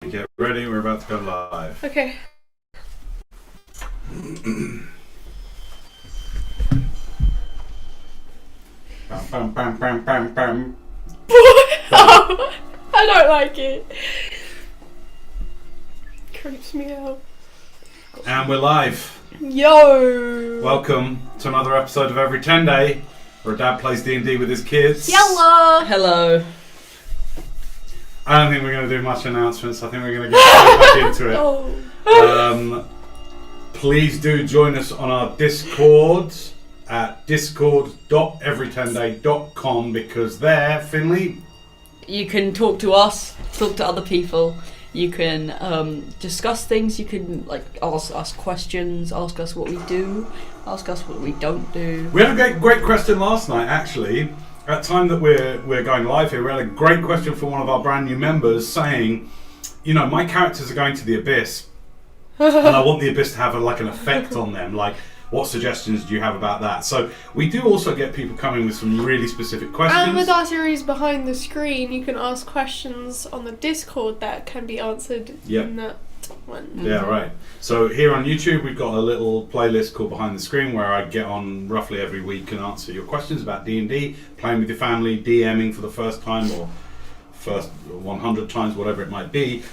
Get ready, we're about to go live. Okay. Bam, bam, bam, bam, bam. I don't like it. Creeps me out. And we're live. Yo! Welcome to another episode of Every Tenday, where a dad plays D&D with his kids. Yellow! Hello. I don't think we're going to do much announcements. I think we're going to get straight back into it. Oh. Please do join us on our Discord at discord.everytenday.com because there, Finley, You can talk to us, talk to other people. You can discuss things. You can ask us questions, ask us what we do, ask us what we don't do. we had a great question last night, actually. At the time that we're going live here, we had a great question from one of our brand new members saying, you know, my characters are going to the Abyss, and I want the Abyss to have an effect on them. Like, what suggestions do you have about that? So we do also get people coming with some really specific questions. And with our series Behind the Screen, you can ask questions on the Discord that can be answered in that one. Yeah, right. So here on YouTube, we've got a little playlist called Behind the Screen where I get on roughly every week and answer your questions about D&D, playing with your family, DMing for the first time or first 100 times, whatever it might be.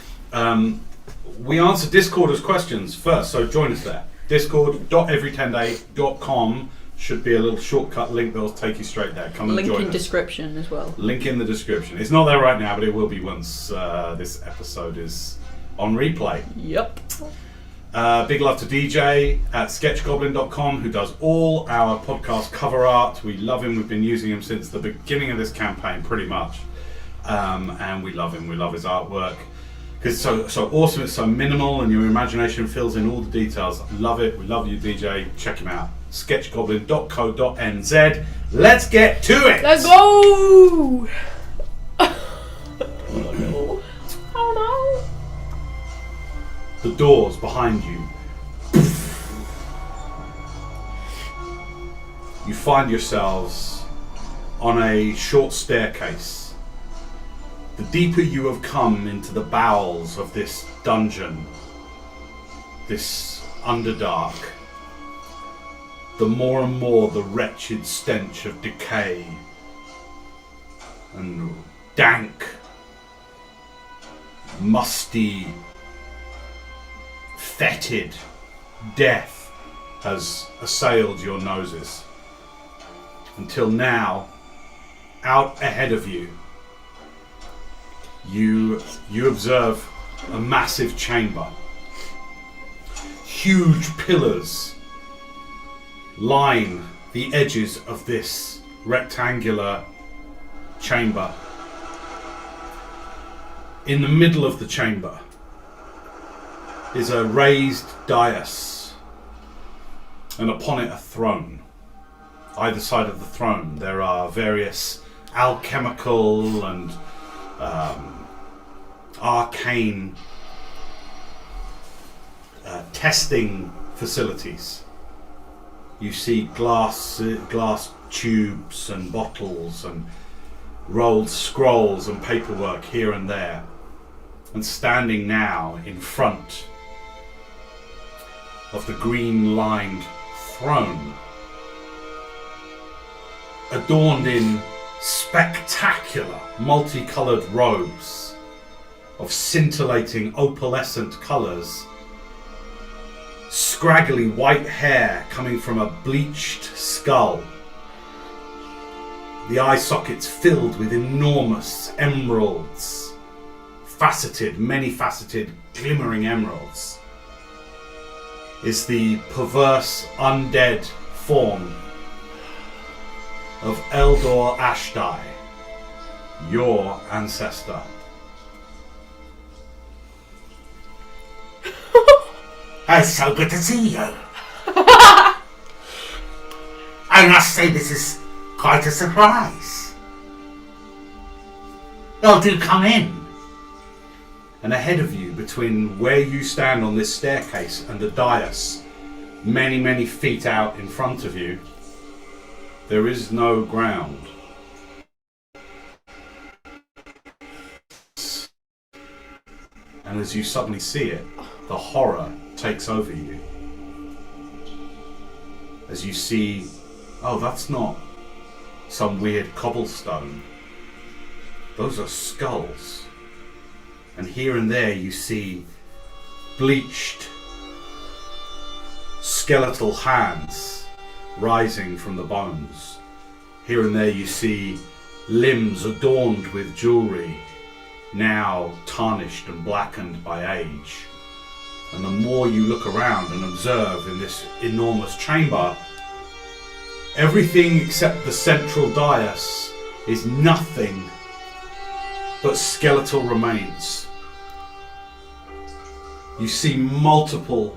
We answer Discorders' questions first, so join us there. Discord.everytenday.com should be a little shortcut link that'll take you straight there. Come and Link join in us. description as well. Link in the description. It's not there right now, but it will be once this episode is on replay. Yep. Big love to DJ at sketchgoblin.com who does all our podcast cover art. We love him. We've been using him since the beginning of this campaign, pretty much. And we love him. We love his artwork. Because it's so awesome, it's so minimal, and your imagination fills in all the details. Love it. We love you, DJ. Check him out. sketchgoblin.co.nz. Let's get to it! Let's go! Oh no. The doors behind you. You find yourselves on a short staircase. The deeper you have come into the bowels of this dungeon, this Underdark, the more and more the wretched stench of decay and dank, musty, fetid death has assailed your noses. Until now, out ahead of you, you observe a massive chamber. Huge pillars line the edges of this rectangular chamber. In the middle of the chamber is a raised dais, and upon it a throne. Either side of the throne there are various alchemical and arcane testing facilities. You see glass tubes and bottles and rolled scrolls and paperwork here and there. And standing now in front of the green-lined throne, adorned in spectacular multicolored robes of scintillating opalescent colors, scraggly white hair coming from a bleached skull, the eye sockets filled with enormous emeralds, many-faceted, glimmering emeralds, is the perverse undead form of Eldor Ashdai, your ancestor. It's so good to see you. I must say this is quite a surprise. Oh, do come in. And ahead of you, between where you stand on this staircase and the dais, many, many feet out in front of you, there is no ground. And And as you suddenly see it, the horror takes over you. As you see, oh, that's not some weird cobblestone. Those are skulls. And here and there you see bleached skeletal hands rising from the bones. Here and there you see limbs adorned with jewellery, now tarnished and blackened by age. And the more you look around and observe in this enormous chamber, everything except the central dais is nothing but skeletal remains. You see multiple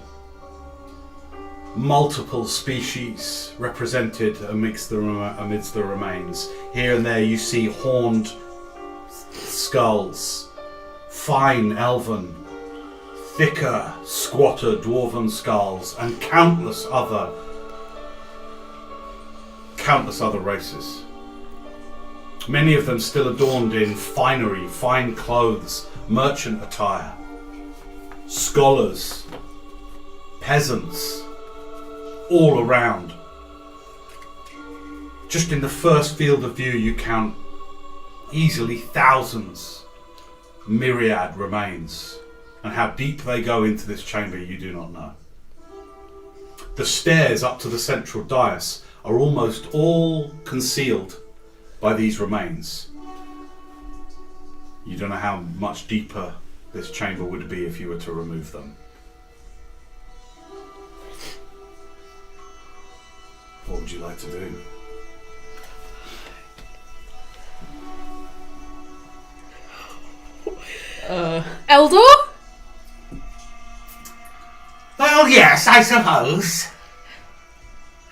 species represented amidst the remains. Here and there you see horned skulls, fine elven, thicker, squatter dwarven skulls, and countless other races. Many of them still adorned in finery, fine clothes, merchant attire. Scholars, peasants, all around. Just in the first field of view you count easily thousands, myriad remains. And how deep they go into this chamber you do not know. The stairs up to the central dais are almost all concealed by these remains. You don't know how much deeper this chamber would be if you were to remove them. What would you like to do? Eldor? Well, yes, I suppose.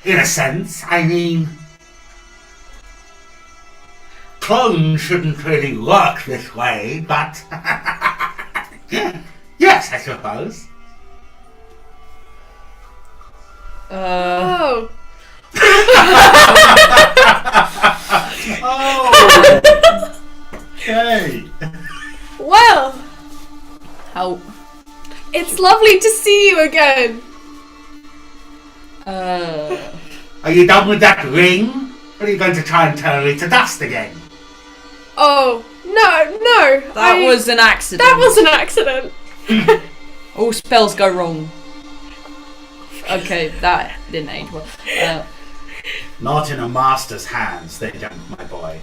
In a sense, I mean, clones shouldn't really work this way, but yes, I suppose. Oh. Oh! Okay. Well, How? it's lovely to see you again. Are you done with that ring? Or are you going to try and turn me to dust again? Oh, no. That was an accident. That was an accident. All spells go wrong. Okay, that didn't age well. Not in a master's hands, they don't, my boy.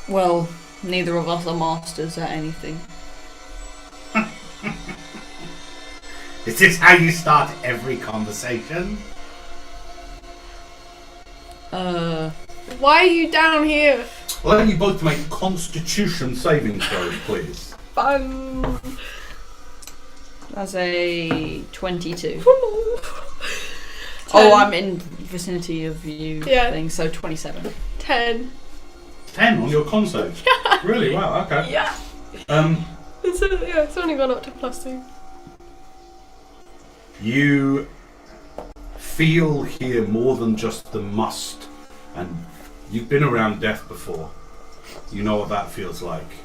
Well, neither of us are masters at anything. Is this how you start every conversation? Why are you down here? Well, then you both make Constitution saving throws, please. Fun. That's a 22. 10. Oh, I'm in vicinity of you Yeah. thing, so 27. 10. 10 on your con save? Really? Wow, okay. Yeah. It's only gone up to +2. You feel here more than just the must, and you've been around death before. You know what that feels like.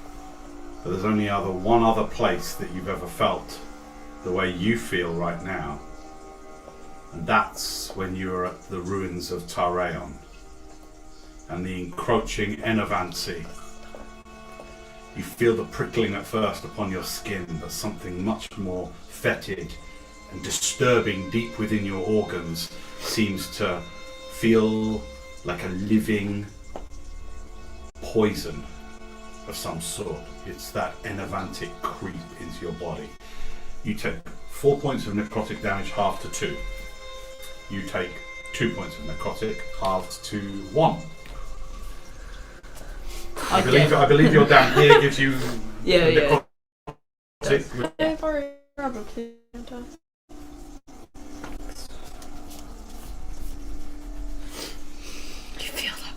But there's only one other place that you've ever felt the way you feel right now. And that's when you were at the ruins of Taraeon and the encroaching Enovancy. You feel the prickling at first upon your skin, but something much more fetid and disturbing deep within your organs seems to feel like a living poison of some sort. It's that Enovantic creep into your body. You take 4 points of necrotic damage, halved to 2. You take 2 points of necrotic, halved to 1. I believe your down here gives you Yeah. necrotic. I've already probably done. You feel that,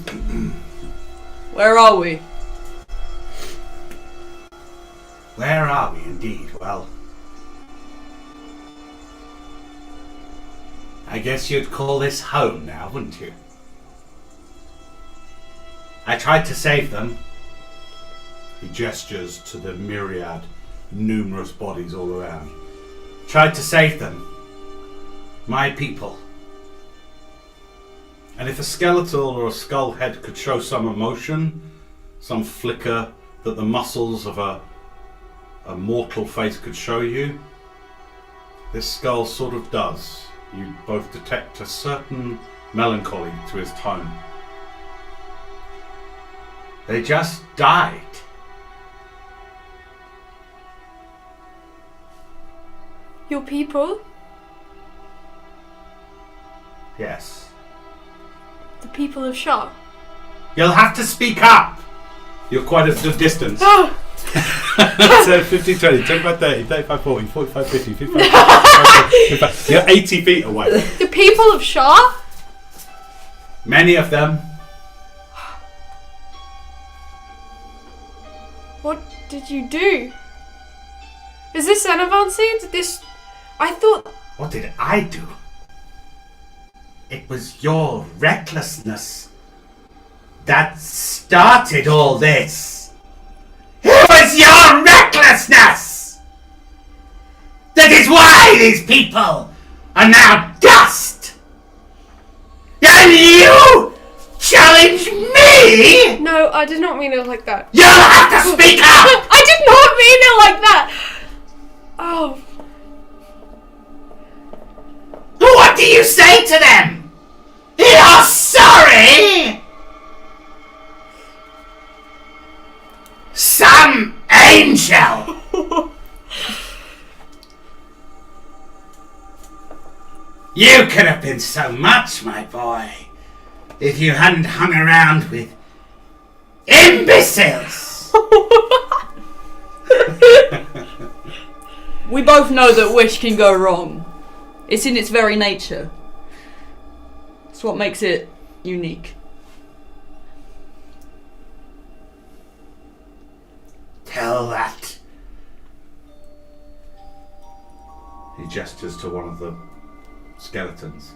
Elvie? Where are we? Where are we indeed? Well, I guess you'd call this home now, wouldn't you? I tried to save them. He gestures to the myriad, numerous bodies all around. Tried to save them. My people. And if a skeletal or a skull head could show some emotion, some flicker that the muscles of a mortal face could show you, this skull sort of does. You both detect a certain melancholy to his tone. They just died. Your people? Yes. The people of Shah? You'll have to speak up. You're quite at a distance. Oh! So 50, 20, 25, 30, 35, 40, 45, 50, 55, 55. You're 80 feet away. The people of Shah? Many of them. What did you do? Is this an advanced? I thought... What did I do? It was your recklessness that started all this. It was your recklessness! That is why these people are now dust! And you challenge me? No, I did not mean it like that. You'll have to speak up! I did not mean it like that! Oh. What do you say to them? You're sorry? Some angel! You could have been so much, my boy, if you hadn't hung around with imbeciles! We both know that wish can go wrong. It's in its very nature. It's what makes it unique. Tell that. He gestures to one of the skeletons.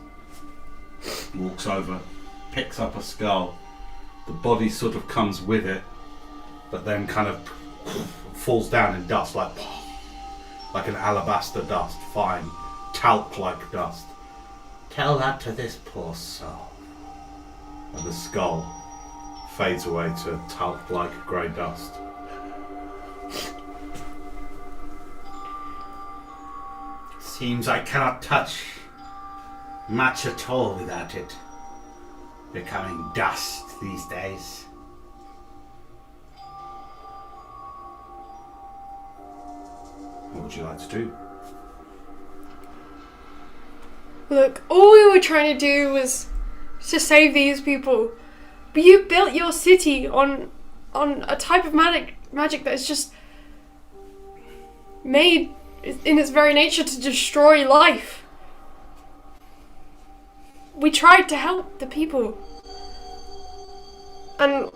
Walks over, picks up a skull. The body sort of comes with it, but then kind of falls down in dust like an alabaster dust, fine, talc-like dust. Tell that to this poor soul. And the skull fades away to talc-like grey dust. Seems I cannot touch much at all without it becoming dust these days. What would you like to do? Look, all we were trying to do was to save these people. But you built your city on a type of magic that is just made in its very nature to destroy life. We tried to help the people. And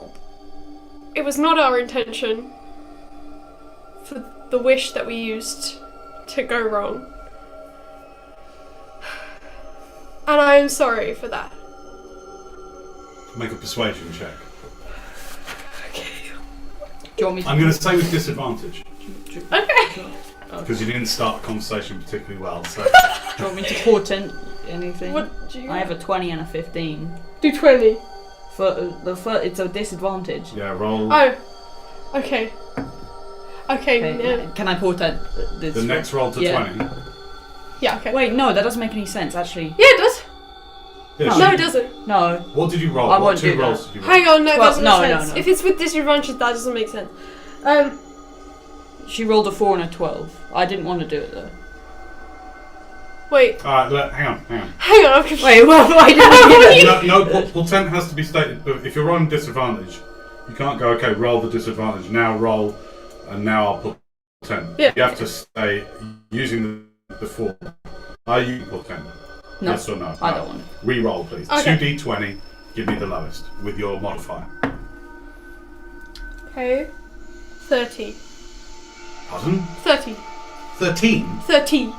it was not our intention for the wish that we used to go wrong. And I am sorry for that. Make a persuasion check. Okay. Do you want me to... I'm going to say with disadvantage, Okay. because you didn't start the conversation particularly well. So Do you want me to portent anything? What do you I have a 20 and a 15. do 20. It's a disadvantage. yeah, roll. Oh. Okay. Okay, Okay, yeah. can I portent this? The next roll to Yeah. 20. Yeah, okay. Wait, no, that doesn't make any sense, actually. Yeah, it does. Yeah, No. No, she- it doesn't. No. What did you roll? I What won't two do rolls that. did you roll? Hang on, no, it Well, doesn't no, make no, sense. no. If it's with disadvantage, that doesn't make sense. She rolled a 4 and a 12. I didn't want to do it, though. Wait. Alright, hang on. Hang on, I'm confused. Wait, why didn't you do No, portent has to be stated, but if you're rolling disadvantage, you can't go, okay, roll the disadvantage, now roll, and now I'll portent. Yeah. You have to say, using the 4, are you portent? No, Yes or no? I No. don't want to. Re-roll, please. Okay. 2d20, give me the lowest, with your modifier. Okay. 30. Pardon? 30. 13? 30.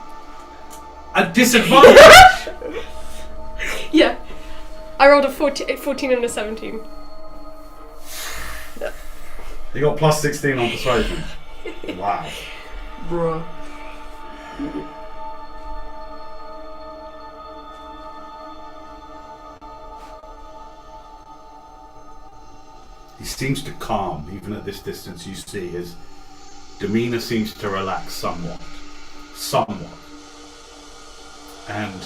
A disadvantage! Yeah. I rolled a 14 and a 17. You got plus 16 on persuasion. Wow. Bruh. He seems to calm, even at this distance. You see his demeanor seems to relax somewhat. And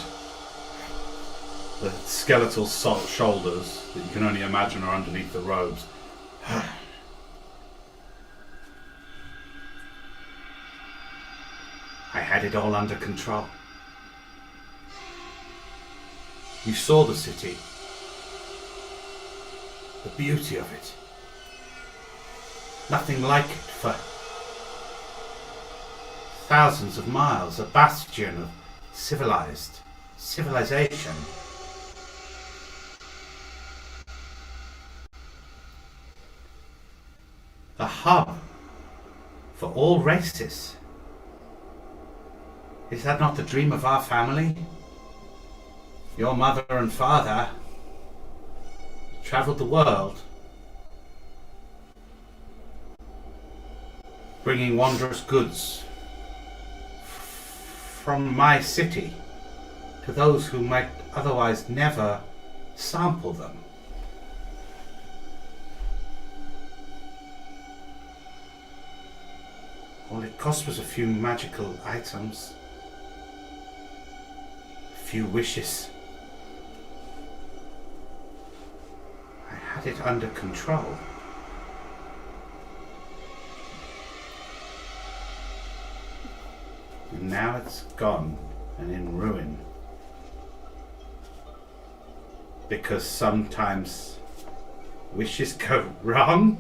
the skeletal shoulders that you can only imagine are underneath the robes. I had it all under control. You saw the city. The beauty of it. Nothing like it for thousands of miles. A bastion of civilization. A hub for all races. Is that not the dream of our family? Your mother and father traveled the world, bringing wondrous goods from my city to those who might otherwise never sample them. All it cost was a few magical items, a few wishes. I had it under control. And now it's gone and in ruin. Because sometimes wishes go wrong.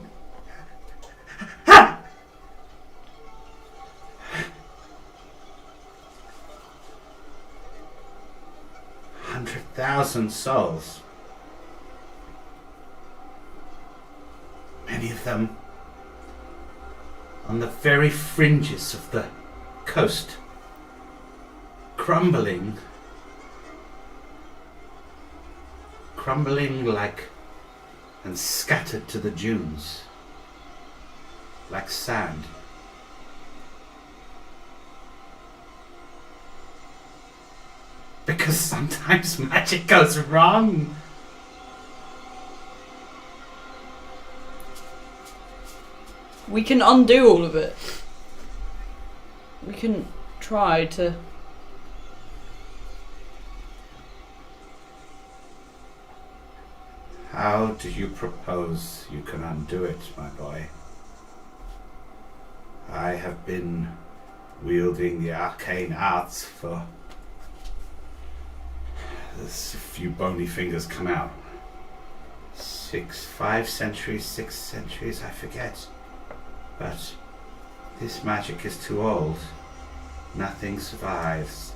100,000 souls. Many of them on the very fringes of the coast, crumbling like and scattered to the dunes like sand. Because sometimes magic goes wrong. We can undo all of it. We can try to... How do you propose you can undo it, my boy? I have been wielding the arcane arts for... There's a few bony fingers come out. 5 centuries, 6 centuries, I forget. But this magic is too old. Nothing survives.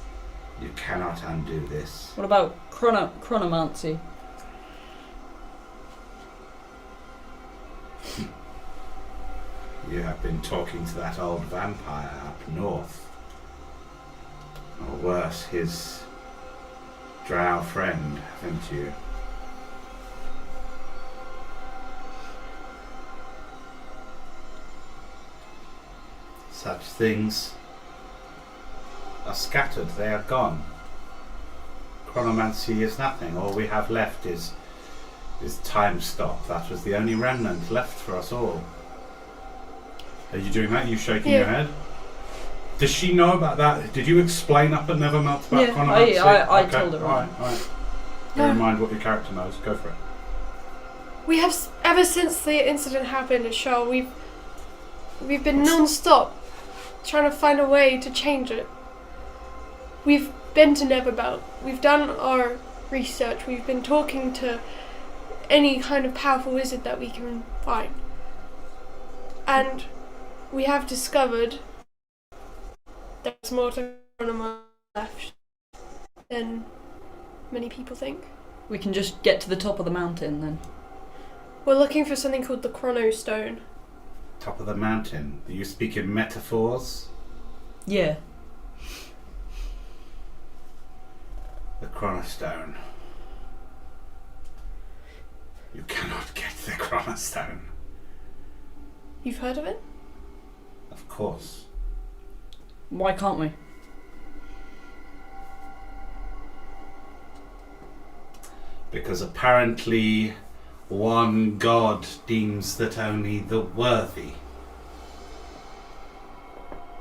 You cannot undo this. What about chronomancy? You have been talking to that old vampire up north. Or worse, his drow friend, haven't you? Such things are scattered, they are gone. Chronomancy is nothing. All we have left is time stop. That was the only remnant left for us all. Are you doing that? Are you shaking your head? Does she know about that? Did you explain up at Nevermelt about chronomancy? I told her. Alright. Bear in mind what your character knows. Go for it. We have, ever since the incident happened at Shaw, we've been non-stop trying to find a way to change it. We've been to Nevermelt. We've done our research. We've been talking to any kind of powerful wizard that we can find. And we have discovered there's more to Chronomancy left than many people think. We can just get to the top of the mountain then. We're looking for something called the Chrono Stone. Top of the mountain. Do you speak in metaphors? Yeah. The Chronostone. You cannot get the Chronostone. You've heard of it? Of course. Why can't we? Because apparently one god deems that only the worthy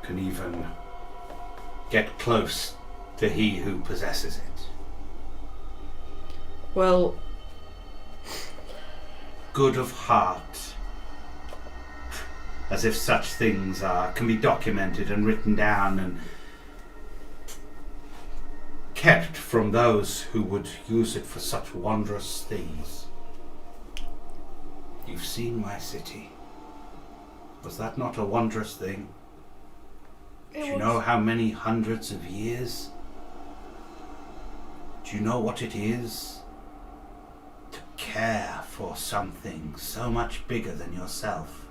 can even get close to he who possesses it. Well, Good of heart. As if such things can be documented and written down and kept from those who would use it for such wondrous things. You've seen my city. Was that not a wondrous thing? Do you know how many hundreds of years? Do you know what it is to care for something so much bigger than yourself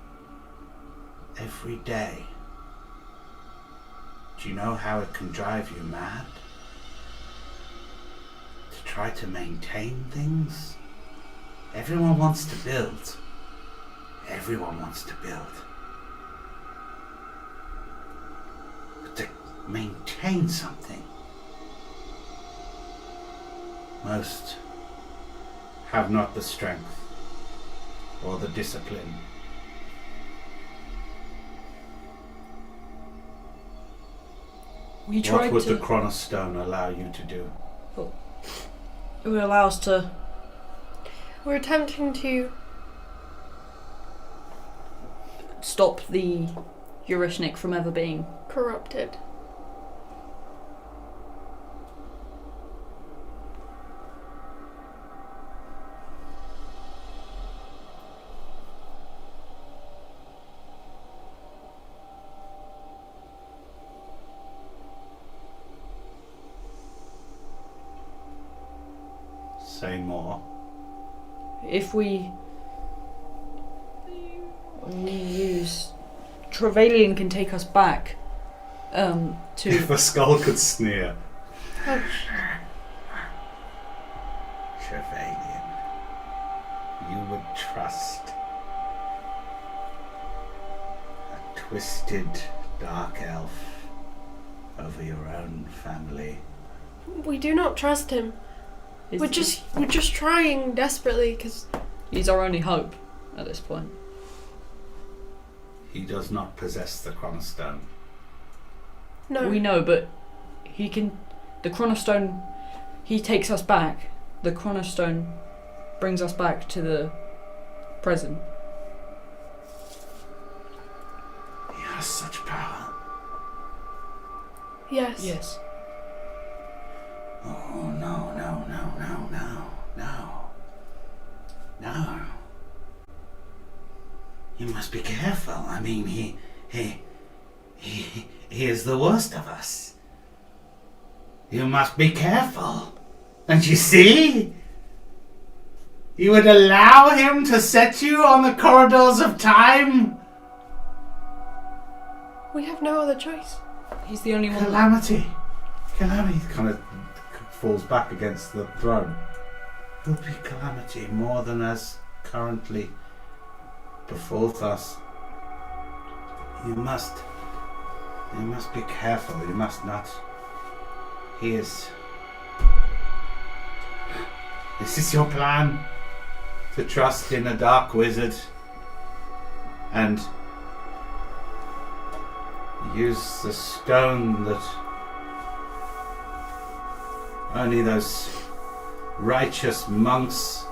every day? Do you know how it can drive you mad? To try to maintain things? Everyone wants to build. Everyone wants to build. But to maintain something, most have not the strength or the discipline. we What tried would to. the Chronostone allow you to do? It would allow us to. We're attempting to. Stop the Eurishnik from ever being. Corrupted. Say more. If we use Trevelyan can take us back to If a skull could sneer. Oh, Trevelyan, you would trust a twisted dark elf over your own family. we do not trust him. We're just trying desperately because he's our only hope at this point. He does not possess the Chronostone. no. We know, but he can. The Chronostone, he takes us back. The Chronostone brings us back to the present. He has such power. Yes. Yes. Oh, no, no, no, no, no, no. No. You must be careful. I mean, he is the worst of us. You must be careful. Don't you see? You would allow him to set you on the corridors of time? We have no other choice. He's the only one. Calamity. Calamity kind of falls back against the throne. Will be calamity more than as currently befalls us. You must be careful. You must not. This is your plan, to trust in a dark wizard and use the stone that only those righteous monks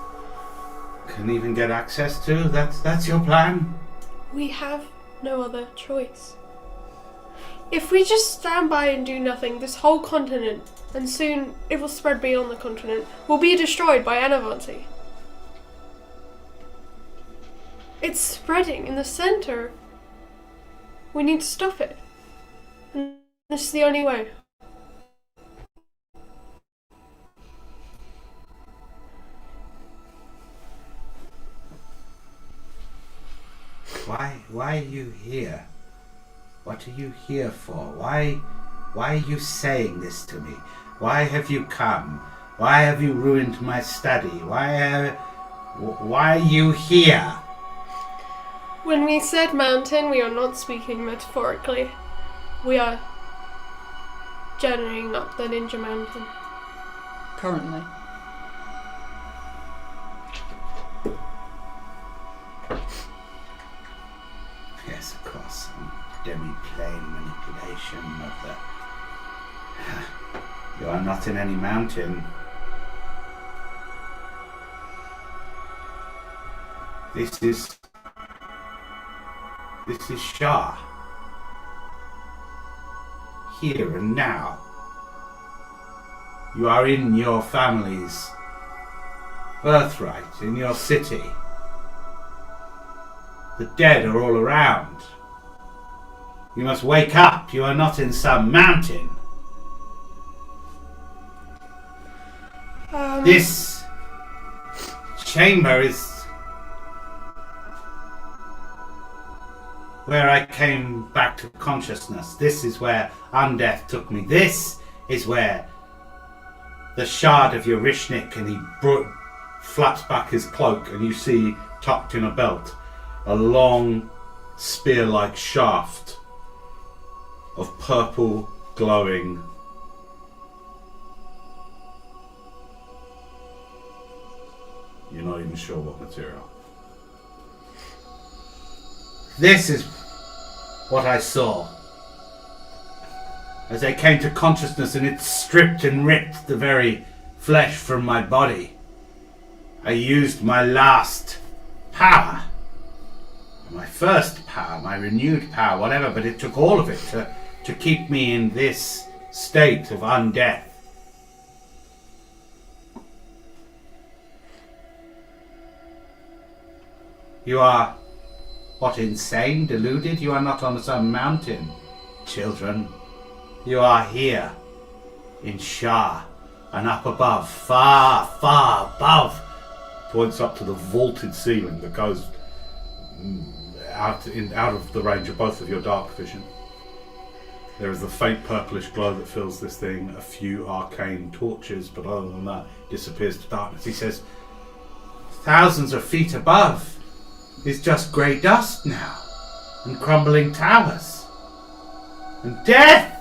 can even get access to. That's your plan? We have no other choice. If we just stand by and do nothing, this whole continent, and soon it will spread beyond the continent, will be destroyed by Anavanti. It's spreading in the center. We need to stop it. And this is the only way. Why are you here? What are you here for? Why are you saying this to me? Why have you come? Why have you ruined my study? Why are you here? When we said mountain, we are not speaking metaphorically. We are journeying up the Ninja Mountain. Currently. Yes, of course, some demi-plane manipulation of the... You are not in any mountain. This is Shah. Here and now. You are in your family's birthright, in your city. The dead are all around. You must wake up. You are not in some mountain. This chamber is where I came back to consciousness. This is where Undeath took me. This is where the shard of your Rishnik, and he flaps back his cloak, and you see tucked in a belt a long spear-like shaft of purple glowing you're not even sure what material. This is what I saw as I came to consciousness, and it stripped and ripped the very flesh from my body. I used my last power, my first power, my renewed power, whatever, but it took all of it to keep me in this state of undeath. You are, what, insane, deluded? You are not on some mountain, children. You are here, in Shah, and up above, far, far above. Points up to the vaulted ceiling that goes out of the range of both of your dark vision. There is the faint purplish glow that fills this thing, a few arcane torches, but other than that, disappears to darkness. He says, thousands of feet above is just grey dust now, and crumbling towers, and death!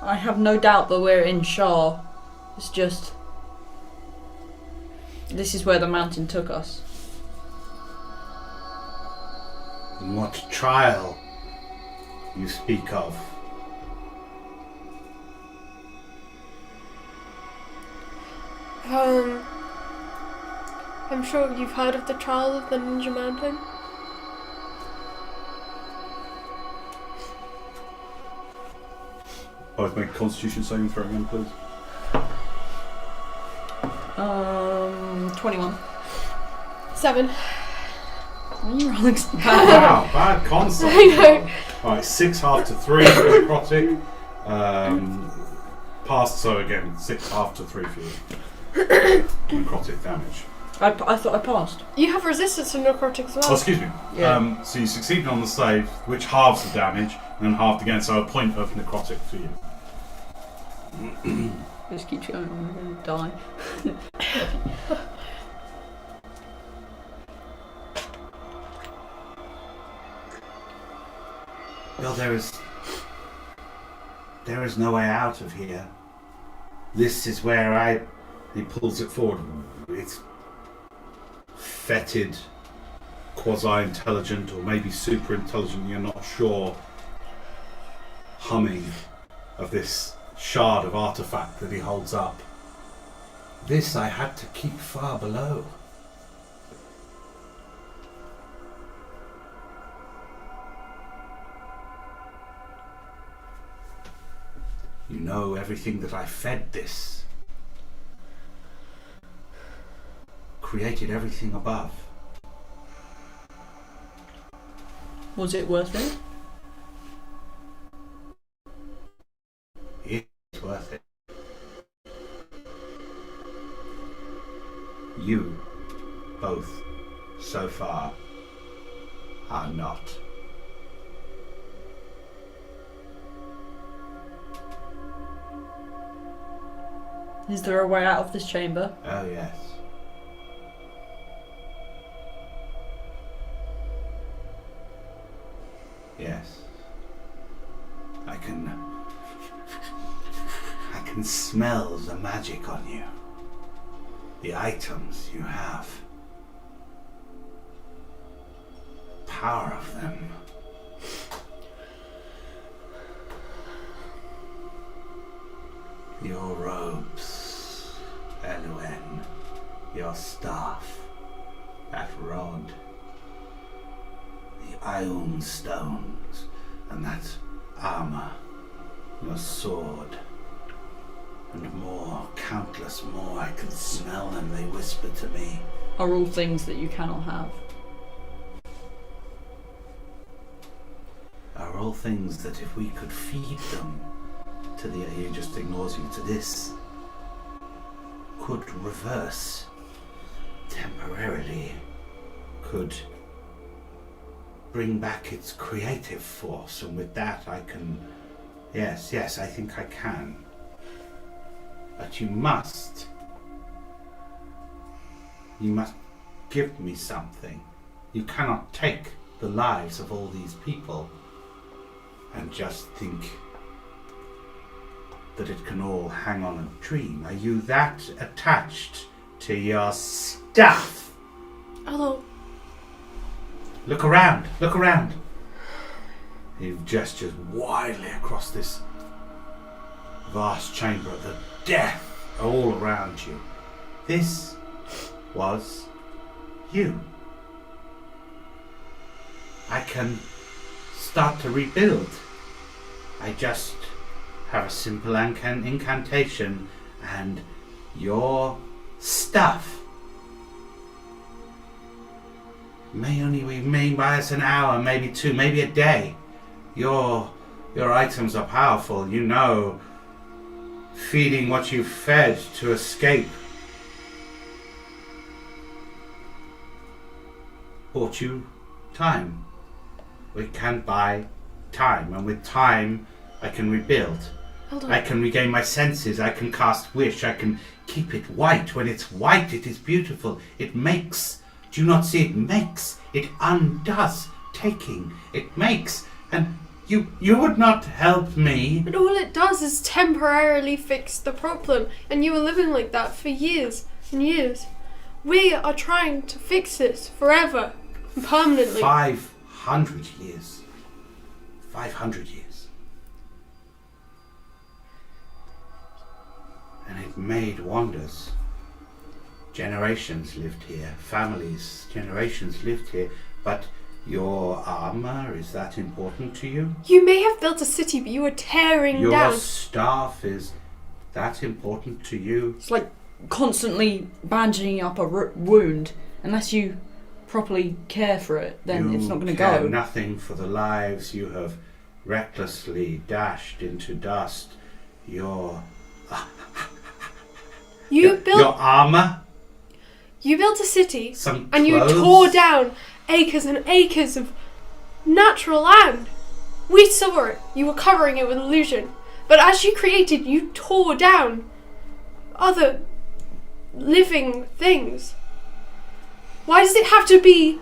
I have no doubt that we're in Shah. It's just... this is where the mountain took us. And what trial you speak of? I'm sure you've heard of the trial of the Ninja Mountain. Both make a constitution saving throw again, please. 21. 7. You're rolling bad. Wow, bad concept. I know. Alright, 6 half to 3 for necrotic. Passed, so again, 6 half to 3 for you. Necrotic damage. I thought I passed. You have resistance to necrotic as well. Oh, excuse me. Yeah. So you succeeded on the save, which halves the damage, and then halved again, so a point of necrotic for you. Just keep going, I'm going to die. Well, there is no way out of here. This is where he pulls it forward. It's fetid, quasi-intelligent, or maybe super intelligent, you're not sure, humming of this shard of artifact that he holds up. This I had to keep far below. You know everything that I fed this. Created everything above. Was it worth it? It's worth it. You, both, so far, are not. Is there a way out of this chamber? Oh, yes. I can smell the magic on you. The items you have. Power of them. Your robes, Eluen, your staff, that rod, the Ion stones, and that armor, your sword, and more, countless more. I can smell them, they whisper to me. Are all things that you cannot have. Are all things that if we could feed them to the he just ignores you, to this, could reverse temporarily, could bring back its creative force, and with that I can, yes, I think I can. But you must give me something. You cannot take the lives of all these people and just think that it can all hang on a dream. Are you that attached to your stuff? Although, look around, look around. He gestures wildly across this vast chamber, the death all around you. This was you. I can start to rebuild. I just have a simple incantation and your stuff may buy us an hour, maybe two, maybe a day. Your items are powerful, you know, feeding what you've fed to escape bought you time. We can buy time, and with time I can rebuild. I can regain my senses, I can cast wish, I can keep it white. When it's white, it is beautiful. It makes, do you not see, it makes, it undoes taking, it makes, and you would not help me. But all it does is temporarily fix the problem, and you were living like that for years and years. We are trying to fix this forever, and permanently. 500 years. 500 years. And it made wonders. Generations lived here, families, generations lived here, but your armor, is that important to you? You may have built a city, but you were tearing your down. Your staff, is that important to you? It's like constantly bandaging up a wound. Unless you properly care for it, then it's not going to go. You care nothing for the lives you have recklessly dashed into dust. Your armor. You built a city, some and clothes. You tore down acres and acres of natural land. We saw it. You were covering it with illusion, but as you created, you tore down other living things. Why does it have to be?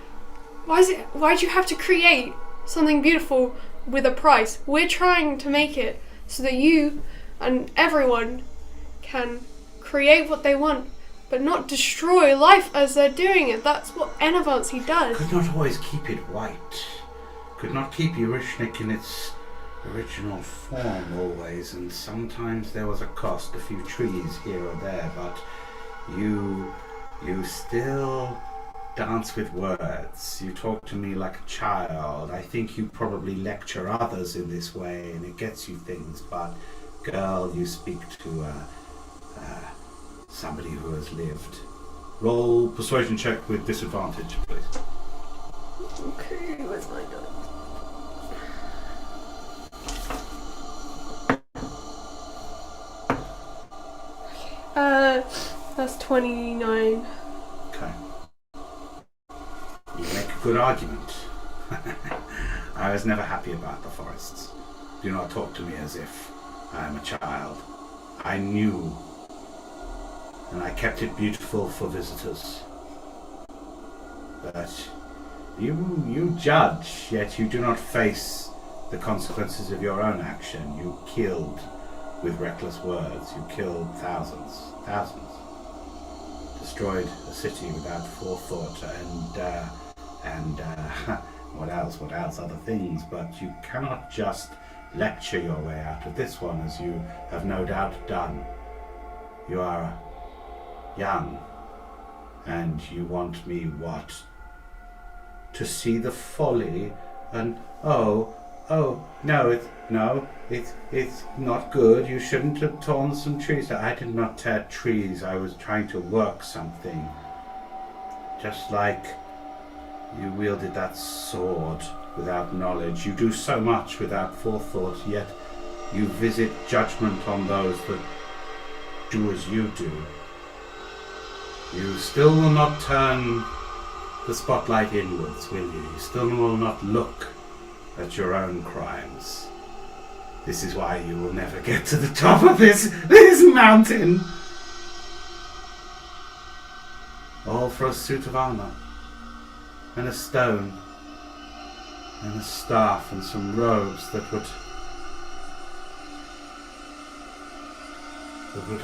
Why do you have to create something beautiful with a price? We're trying to make it so that you and everyone can create what they want, but not destroy life as they're doing it. That's what Enervancy does. Could not always keep it white. Could not keep Eurishnik in its original form always, and sometimes there was a cost, a few trees here or there, but you still dance with words. You talk to me like a child. I think you probably lecture others in this way and it gets you things, but girl, you speak to somebody who has lived. Roll persuasion check with disadvantage, please. Okay, where's my dice? That's 29. Okay. You make a good argument. I was never happy about the forests. Do not talk to me as if I am a child. I knew, and I kept it beautiful for visitors. But you judge, yet you do not face the consequences of your own action. You killed with reckless words. You killed thousands. Destroyed a city without forethought and what else, other things. But you cannot just lecture your way out of this one, as you have no doubt done. You are young, and you want me, what? To see the folly and, no, it's not good. You shouldn't have torn some trees. I did not tear trees. I was trying to work something. Just like you wielded that sword without knowledge. You do so much without forethought, yet you visit judgment on those that do as you do. You still will not turn the spotlight inwards, will you? You still will not look at your own crimes. This is why you will never get to the top of this mountain. All for a suit of armor, and a stone, and a staff, and some robes that would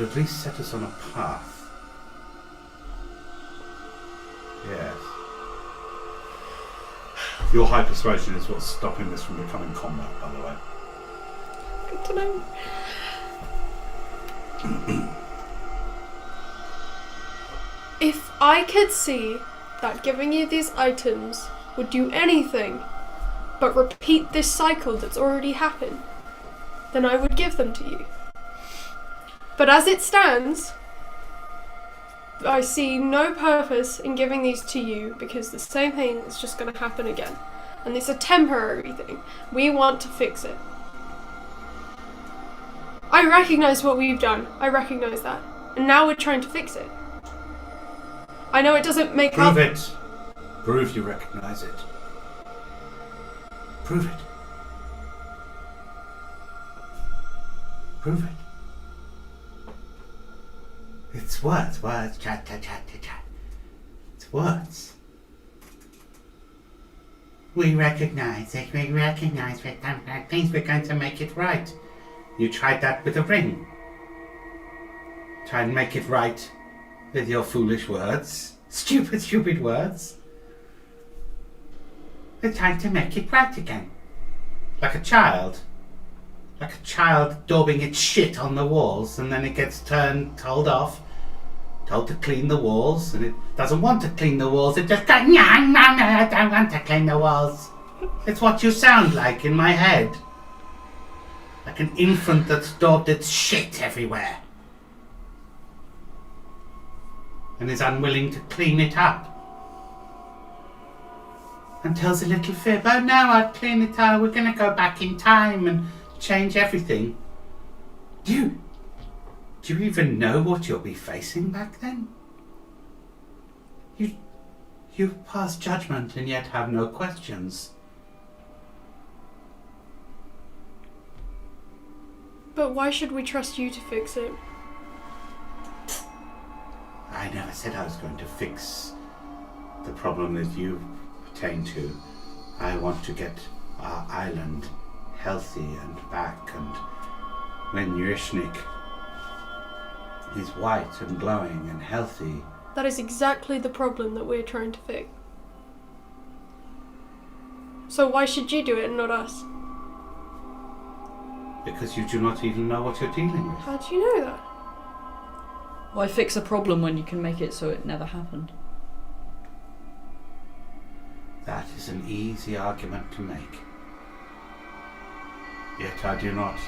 at least set us on a path. Yes. Your high persuasion is what's stopping this from becoming combat, by the way. Good to know. If I could see that giving you these items would do anything but repeat this cycle that's already happened, then I would give them to you. But as it stands, I see no purpose in giving these to you, because the same thing is just going to happen again. And it's a temporary thing. We want to fix it. I recognise what we've done. I recognise that. And now we're trying to fix it. I know it doesn't make up... Prove it. Prove you recognise it. Prove it. Prove it. It's words, chat. It's words. We recognise it, that means we're going to make it right. You tried that with a ring. Try and make it right with your foolish words. Stupid words. We're trying to make it right again. Like a child. Like a child daubing its shit on the walls, and then it gets told off. Told to clean the walls, and it doesn't want to clean the walls. It just goes, no, I don't want to clean the walls. It's what you sound like in my head. Like an infant that's daubed its shit everywhere. And is unwilling to clean it up. And tells a little fib, oh no, I'll clean it up. We're going to go back in time and change everything. Do you even know what you'll be facing back then? You pass judgment and yet have no questions. But why should we trust you to fix it? I never said I was going to fix the problem that you pertain to. I want to get our island healthy and back, and when Yurishnik is white and glowing and healthy. That is exactly the problem that we're trying to fix. So why should you do it and not us? Because you do not even know what you're dealing with. How do you know that? Why fix a problem when you can make it so it never happened? That is an easy argument to make. Yet I do not.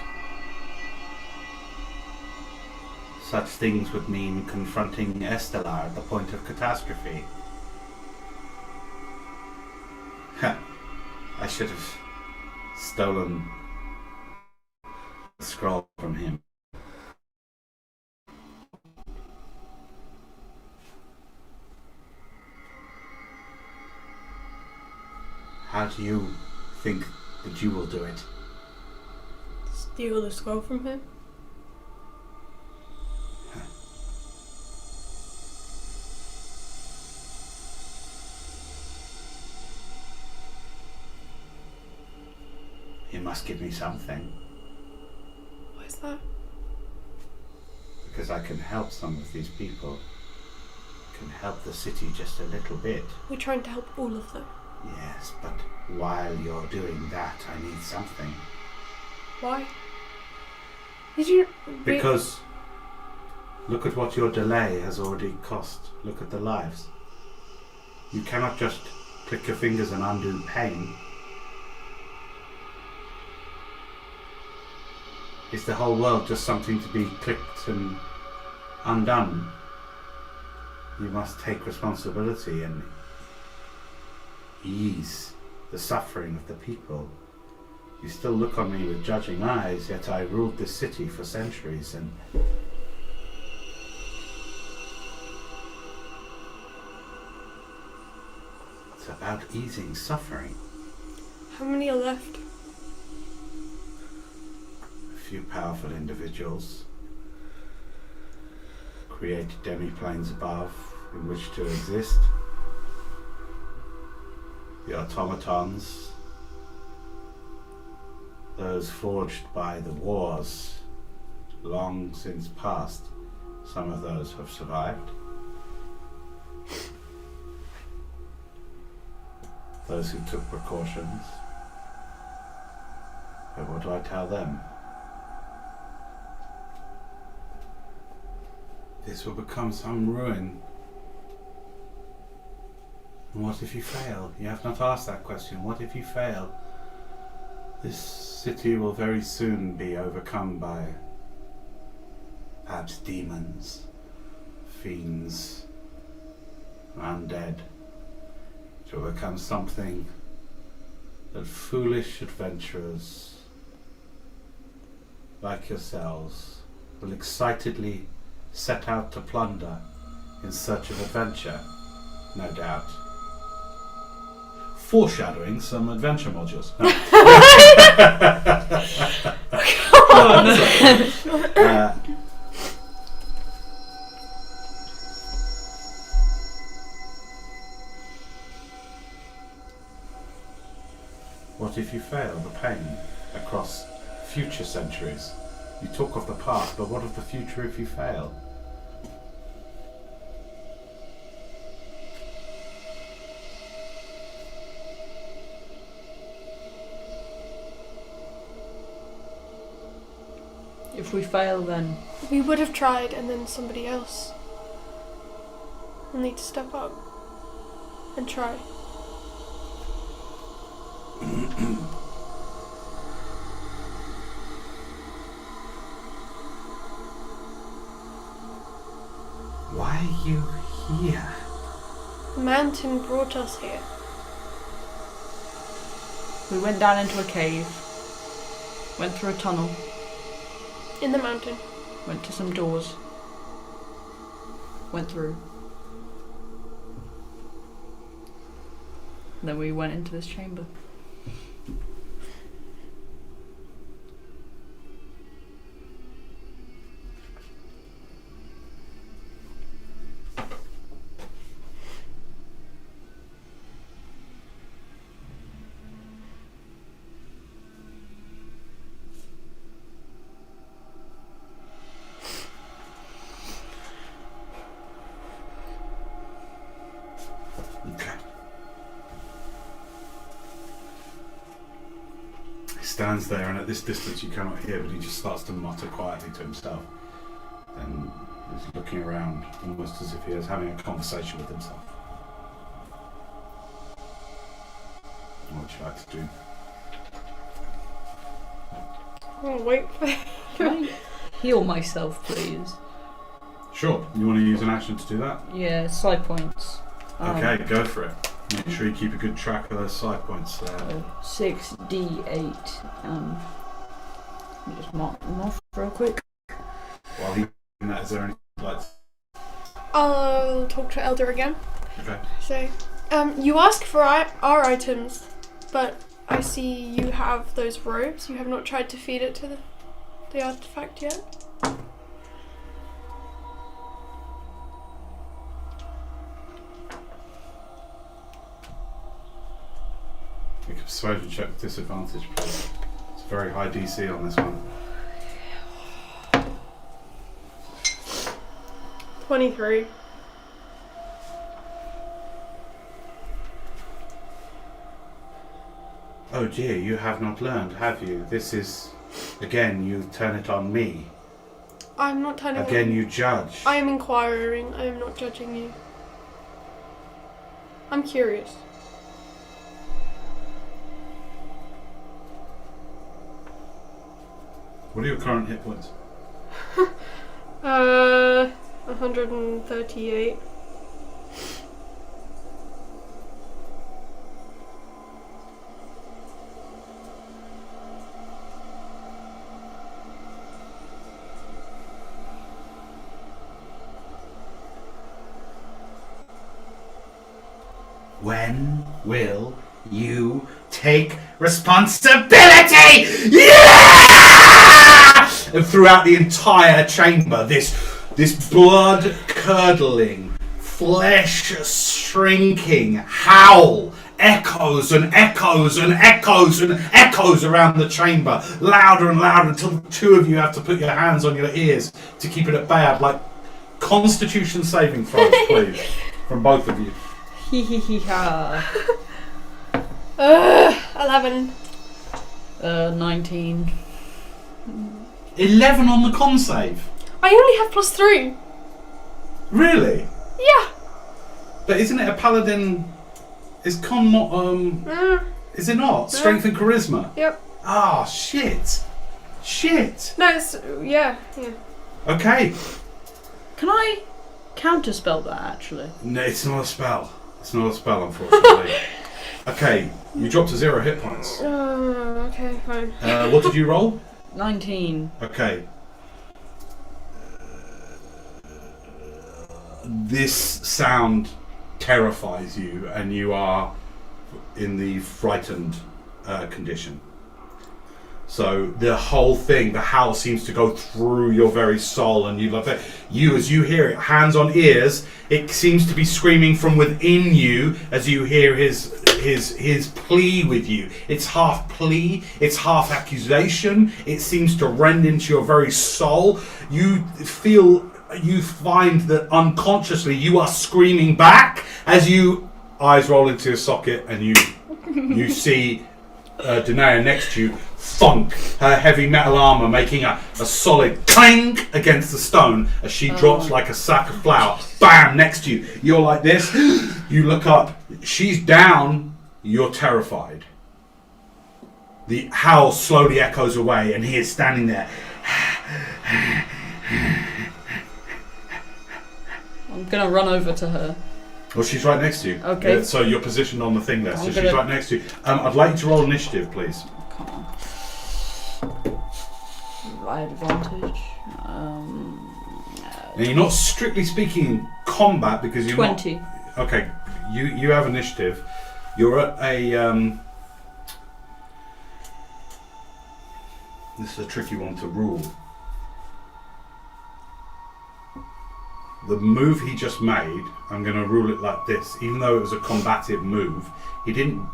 Such things would mean confronting Estelar at the point of catastrophe. I should have stolen the scroll from him. How do you think that you will do it? Steal the scroll from him? You must must give me something. What is that? Because I can help some of these people. Can help the city just a little bit. We're trying to help all of them. Yes, but while you're doing that, I need something. Why? Did you... Because look at what your delay has already cost. Look at the lives. You cannot just click your fingers and undo pain. Is the whole world just something to be clicked and undone? You must take responsibility and ease the suffering of the people. You still look on me with judging eyes, yet I ruled this city for centuries, and it's about easing suffering. How many are left? A few powerful individuals create demi-planes above in which to exist. The automatons, those forged by the wars long since past, some of those have survived. Those who took precautions. But what do I tell them? This will become some ruin. And what if you fail? You have not asked that question. What if you fail? This city will very soon be overcome by perhaps demons, fiends, undead. It will become something that foolish adventurers like yourselves will excitedly set out to plunder in search of adventure, no doubt. Foreshadowing some adventure modules. No. What if you fail? The pain across future centuries. You talk of the past, but what of the future if you fail? If we fail, then We would have tried, and then somebody else will need to step up and try. Why are you here? The mountain brought us here. we went down into a cave, went through a tunnel, In the mountain. went to some doors, went through. Then we went into this chamber. Okay. He stands there, and at this distance you cannot hear, but he just starts to mutter quietly to himself. Then he's looking around, almost as if he is having a conversation with himself. What would you like to do? Oh, wait for Can I heal myself, please? Sure. You want to use an action to do that? Yeah, side points. Okay, go for it. Make sure you keep a good track of those side points there. 6d8. Let me just mark them off real quick. While he doing that, is there any like? I'll talk to Elder again. Okay. So, you ask for our items, but I see you have those robes. You have not tried to feed it to the artifact yet. Make a persuasion check with disadvantage, please. It's very high DC on this one. 23. Oh dear, you have not learned, have you? This is, again, you turn it on me. I'm not turning Again, you judge. I am inquiring. I am not judging you. I'm curious. What are your current hit points? 138. When will you take responsibility? Yeah! And throughout the entire chamber, this blood-curdling, flesh-shrinking howl echoes and echoes and echoes and echoes around the chamber, louder and louder, until the two of you have to put your hands on your ears to keep it at bay. I'd like Constitution saving throws, please, from both of you. Hee hee hee ha. 11. 19. 11 on the con save. I only have +3. Really? Yeah. But isn't it a paladin? Is con not is it not? Strength and charisma? Yep. Ah, shit. Shit. No, it's yeah. Okay. Can I counterspell that actually? No, it's not a spell. It's not a spell, unfortunately. Okay, you dropped to 0 hit points. Okay, fine. What did you roll? 19. Okay. This sound terrifies you, and you are in the frightened condition. So the whole thing, the howl seems to go through your very soul, and you love it. You, as you hear it, hands on ears, it seems to be screaming from within you as you hear his plea with you. It's half plea, it's half accusation. It seems to rend into your very soul. You find that unconsciously you are screaming back as you eyes roll into your socket, and you see Danae next to you thunk her heavy metal armor making a solid clang against the stone as she drops like a sack of flour. Bam! Next to you. You're like this. You look up. She's down. You're terrified. The howl slowly echoes away, and he is standing there. I'm gonna run over to her. Well, she's right next to you. Okay. Yeah, so you're positioned on the thing there. So I'm she's gonna- right next to you. I'd like you to roll initiative, please. Come on. I had advantage. Now, you're not strictly speaking in combat because you're 20. not... Okay, you have initiative. You're at a... this is a tricky one to rule. The move he just made, I'm going to rule it like this. Even though it was a combative move, he didn't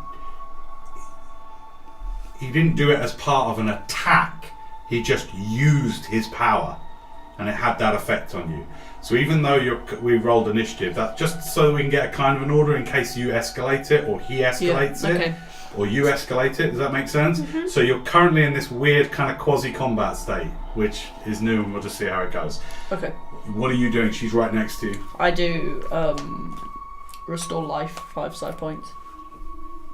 do it as part of an attack. He just used his power, and it had that effect on you. So even though we rolled initiative, that's just so we can get a kind of an order in case you escalate it, or he escalates it, or you escalate it. Does that make sense? Mm-hmm. So you're currently in this weird kind of quasi-combat state, which is new, and we'll just see how it goes. Okay. What are you doing? She's right next to you. I do restore life, 5 side points.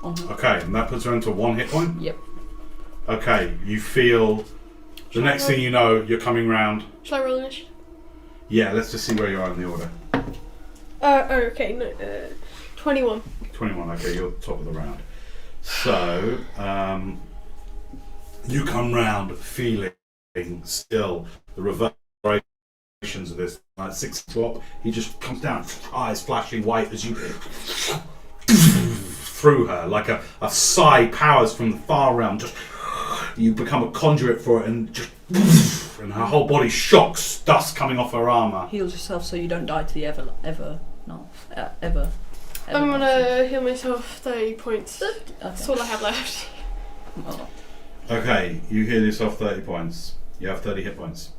Okay, and that puts her into 1 hit point? Yep. Okay, you feel... The next thing you know, you're coming round. Shall I roll initiative? Yeah, let's just see where you are in the order. Okay, no, 21. 21, okay, you're top of the round. So, you come round feeling still the reverberations of this. Like 6 o'clock, he just comes down, eyes flashing white as you through her, like a sigh powers from the far realm. Just you become a conduit for it, and just and her whole body shocks, dust coming off her armor. Heal yourself so you don't die to the ever. I'm gonna heal myself 30 points. Okay. That's all I have left. Oh. Okay, you heal yourself 30 points. You have 30 hit points.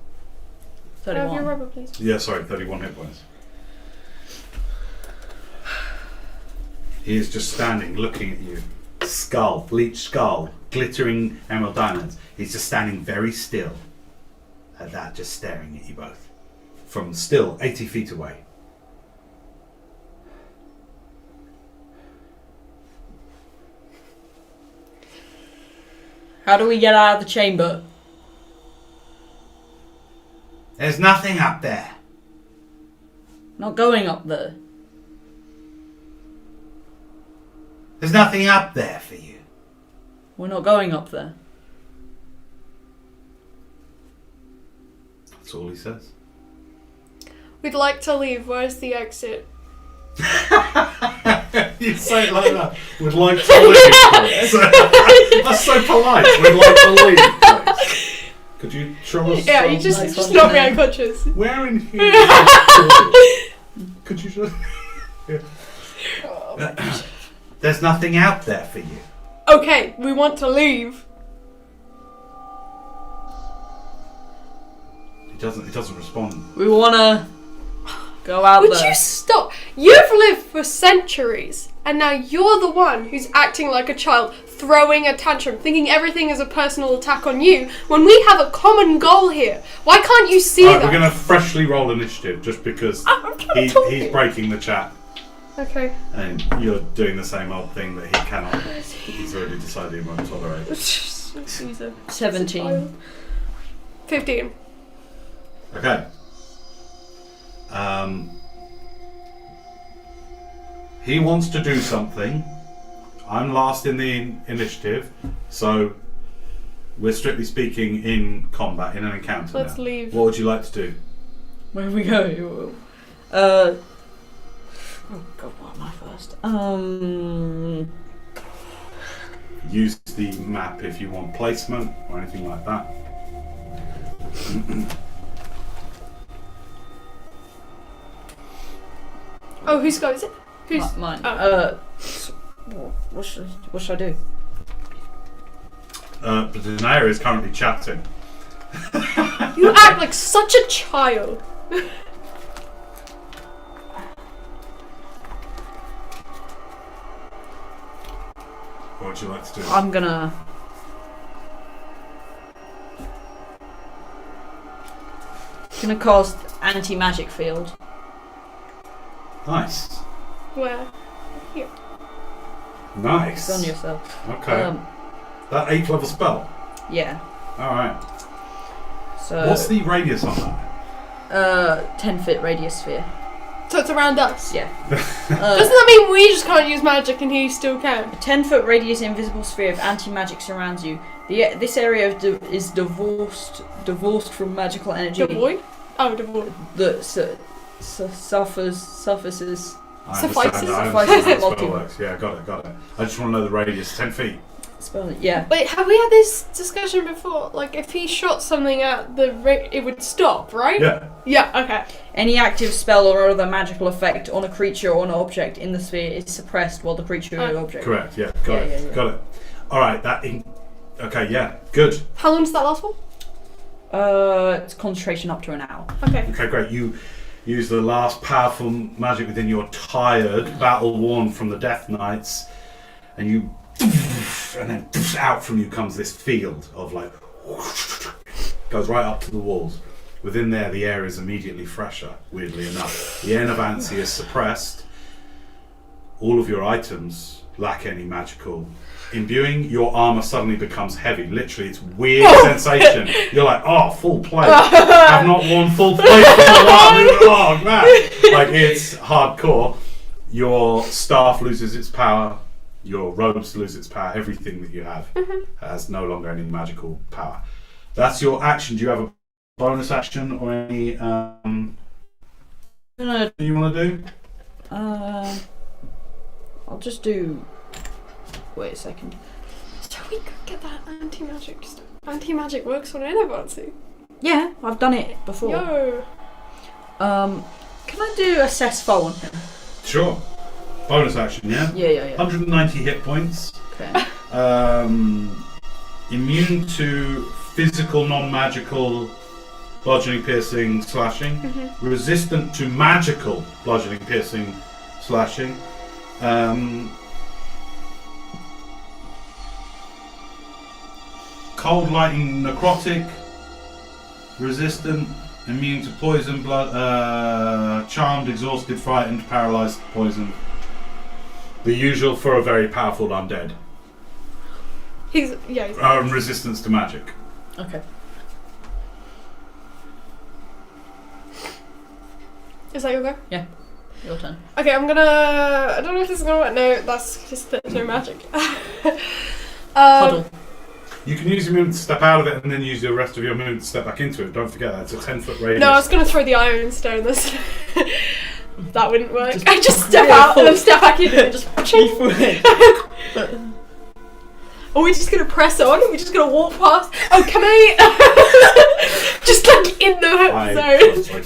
Have your 31. rubber, please. Yeah, sorry, 31 hit points. He is just standing, looking at you. Skull, bleached skull, glittering emerald diamonds. He's just standing very still at that, just staring at you both. From still 80 feet away. How do we get out of the chamber? There's nothing up there. Not going up there. There's nothing up there for you. We're not going up there. That's all he says. We'd like to leave. Where's the exit? You say it like that. Would like to leave, please. That's so polite. We'd like to leave, please. Could you show us? Yeah, you just Nice one. knocked me unconscious. Where in here? Could you just? Oh, There's nothing out there for you. okay, we want to leave. He doesn't respond. We wanna go out Would there. you stop? You've lived for centuries, and now you're the one who's acting like a child, throwing a tantrum, thinking everything is a personal attack on you, when we have a common goal here. Why can't you see Alright, that? we're gonna freshly roll initiative just because I'm trying to talk he's you. breaking the chat. Okay. And you're doing the same old thing that he cannot. He's already decided he won't tolerate. He's a 17. child. 15. Okay. He wants to do something. I'm last in the initiative, so we're strictly speaking in combat, in an encounter. Let's now. leave. What would you like to do? Where do we go? Oh god, what am I first? Use the map if you want placement or anything like that. Oh, whose go is it? Who's? Mine. Oh. What should I do? But Tenday is currently chatting. You act like such a child. What would you like to do? I'm gonna cast anti-magic field. Nice. Where? Here. Nice. It's on yourself. Okay. That 8th level spell. Yeah. Alright. So What's the radius on that? 10-foot radius sphere. So it's around us. Yeah. Doesn't that mean we just can't use magic and he still can? A 10-foot radius invisible sphere of anti-magic surrounds you. This area is divorced from magical energy. Devoid? Oh, devoid. That surfaces. Suffices. I understand Suffices how the spell multi- works. Yeah, got it. I just want to know the radius. 10 feet. Spell, yeah. Wait, have we had this discussion before? Like, if he shot something at the it would stop, right? Yeah. Yeah, okay. Any active spell or other magical effect on a creature or an object in the sphere is suppressed while the creature or object. Correct. Yeah. Got it. Yeah. Got it. Alright, okay, yeah. Good. How long does that last for? It's concentration up to an hour. Okay. Okay, great. You use the last powerful magic within your tired, battle-worn from the Death Knights, and you... And then out from you comes this field of like... Goes right up to the walls. Within there, the air is immediately fresher, weirdly enough. The Enervancy is suppressed. All of your items lack any magical imbuing. Your armor suddenly becomes heavy. Literally, it's weird sensation. You're like, oh, full plate. I've not worn full plate for a while. Oh, man. Like, it's hardcore. Your staff loses its power. Your robes lose its power. Everything that you have has no longer any magical power. That's your action. Do you have a bonus action or any you want to do? I'll just do. Wait a second. So we could get that anti-magic stuff. Anti-magic works on Enervancy. Yeah, I've done it before. Yo. Can I do assess foe on him? Sure. Bonus action, yeah? Yeah. 190 hit points. Okay. immune to physical, non-magical bludgeoning, piercing, slashing. Resistant to magical bludgeoning, piercing, slashing. Cold, lightning, necrotic. Resistant, immune to poison, blood, charmed, exhausted, frightened, paralyzed, poisoned. The usual for a very powerful undead. He's Resistance to magic. Okay. Is that your go? Yeah. Your turn. Okay, I'm gonna. I don't know if this is gonna work. No, that's just there's no magic. Huddle. You can use your movement to step out of it and then use the rest of your movement to step back into it. Don't forget that. It's a 10-foot radius. No, I was gonna throw the iron stone. This. That wouldn't work. Just- I just step out and then step back in and just. Are we just gonna press on? Are we just gonna walk past? Oh, can I? Just like in the zone.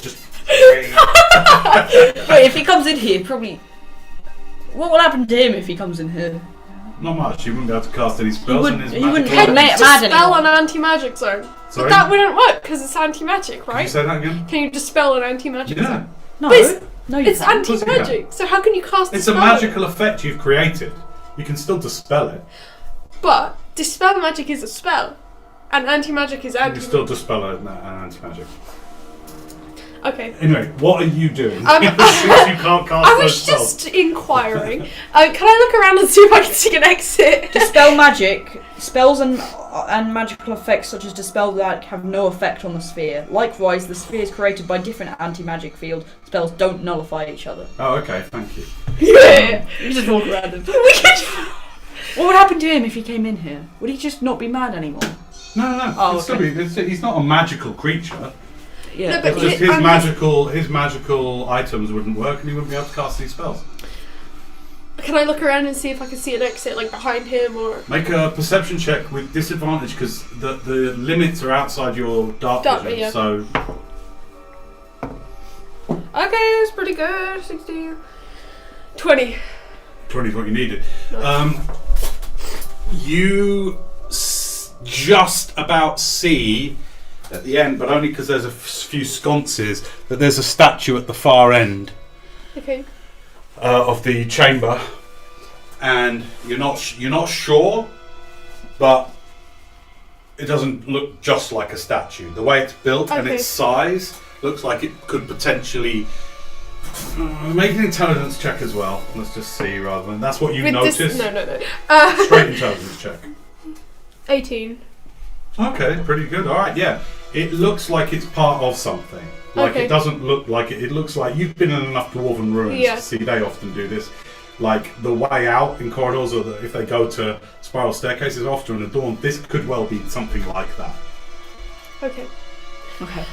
Wait, if he comes in here, probably. What will happen to him if he comes in here? Not much. He wouldn't be able to cast any spells in his he wouldn't magic get items. mad Dispel anymore. an anti-magic zone. Sorry? But that wouldn't work because it's anti-magic, Can right? you say that again? Can you dispel an anti-magic Yeah. zone? No, But no, you It's can't. anti-magic, so how can you cast It's a dispel? magical effect you've created. You can still dispel it. But dispel magic is a spell, and anti-magic is You can anti. still dispel an anti-magic. Okay. Anyway, what are you doing? Um, Since you can't cast I those was spells. just inquiring. Can I look around and see if I can see an exit? Dispel magic. Spells and magical effects such as Dispel Dark have no effect on the sphere. Likewise, the sphere is created by different anti-magic field. Spells don't nullify each other. Oh, okay, thank you. Yeah. You just walk around him. We could. What would happen to him if he came in here? Would he just not be mad anymore? No. Oh, It's okay. still he's not a magical creature. Yeah. No, but It's just he- his magical items wouldn't work, and he wouldn't be able to cast these spells. Can I look around and see if I can see an exit, like behind him, or? Make a perception check with disadvantage because the limits are outside your dark vision. Yeah. So Okay, it's pretty good. 16. 20. 20 is what you needed. Nice. You just about see at the end, but only because there's a few sconces, that there's a statue at the far end Okay. of the chamber, and you're not sure, but it doesn't look just like a statue. The way it's built and Okay. its size looks like it could potentially. Make an intelligence check as well. Let's just see rather than that's what you noticed. No. Straight intelligence check. 18. Okay, pretty good. All right, yeah. It looks like it's part of something. Like Okay. it doesn't look like it. It looks like you've been in enough dwarven ruins Yeah. to see they often do this. Like the way out in corridors, or if they go to spiral staircases, often adorned. This could well be something like that. Okay. Okay.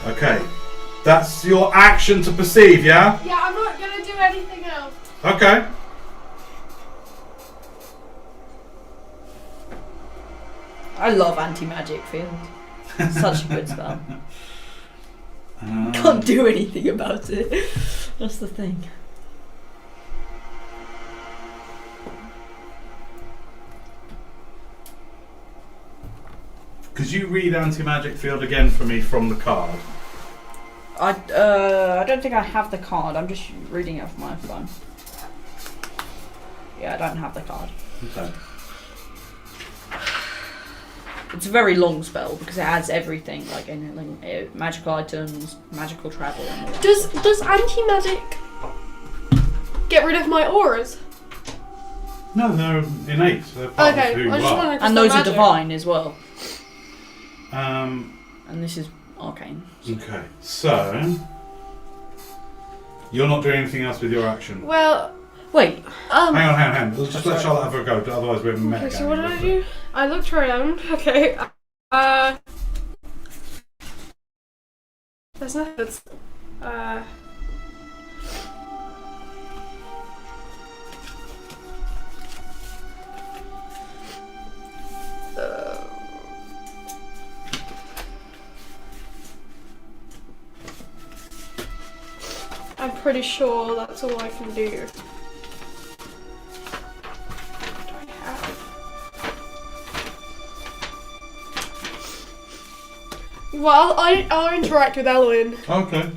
Okay, that's your action to perceive, yeah? Yeah, I'm not gonna do anything else. Okay. I love anti-magic field. Such a good spell. Can't do anything about it. That's the thing. Could you read anti-magic field again for me from the card? I don't think I have the card. I'm just reading it off my phone. Yeah, I don't have the card. Okay. It's a very long spell because it adds everything, like magical items, magical travel, and all that. Does anti-magic get rid of my auras? No, they're innate. They're part Okay, of who you I just are. wanted to. And those are divine as well. Um. And this is arcane. Okay. So you're not doing anything else with your action. Well, Wait. Hang on. We'll just let Charlotte have a go. Otherwise, we're meta. okay. So what did I do? I looked around. Okay. There's nothing. That's. I'm pretty sure that's all I can do. What do I have? Well, I'll interact with Elwyn. Okay.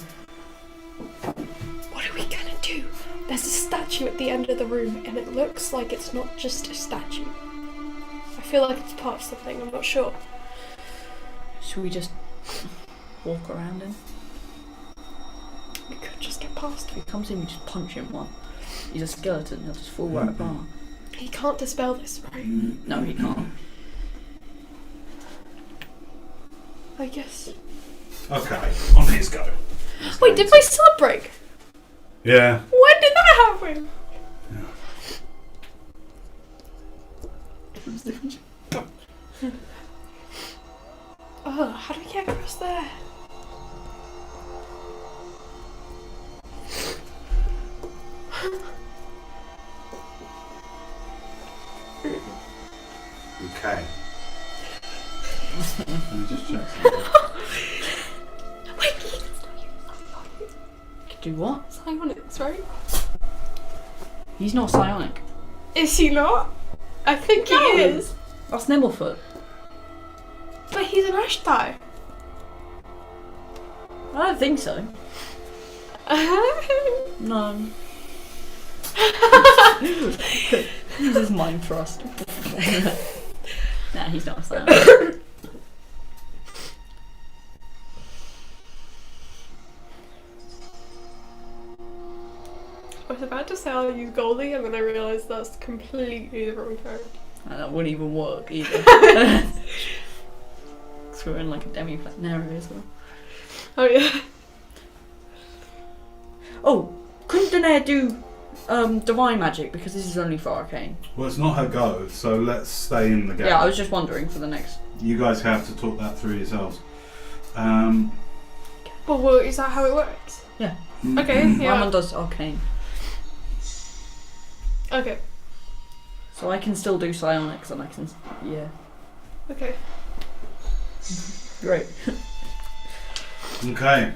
What are we gonna do? There's a statue at the end of the room, and it looks like it's not just a statue. I feel like it's part of something, I'm not sure. Should we just walk around him? We could just get past If him. he comes in, we just punch him one. He's a skeleton, he'll just fall right apart. He can't dispel this, right? No, he can't. I guess. Okay, on his go. Wait, did my sword break? Yeah. When did that happen? Oh, how do we get across there? Okay. Let me just check something. Wait, Do what? psionics, right? He's not psionic. Is he not? I think he No. is. That's Nimblefoot. But he's an Ashtai. I don't think so. No. This is mind thrust. Nah, he's not a psionic. I was about to say I'll use Goldie, and then I realised that's completely the wrong term. And that wouldn't even work either. Because we're in like a demi-planetary as well. Oh yeah. Oh, couldn't Danae do divine magic because this is only for arcane? Well, it's not her go, so let's stay in the game. Yeah, I was just wondering for the next. You guys have to talk that through yourselves. Well, is that how it works? Yeah. Okay, My yeah. one does arcane, Okay, so I can still do psionics and I can. Yeah. okay. Great. Okay.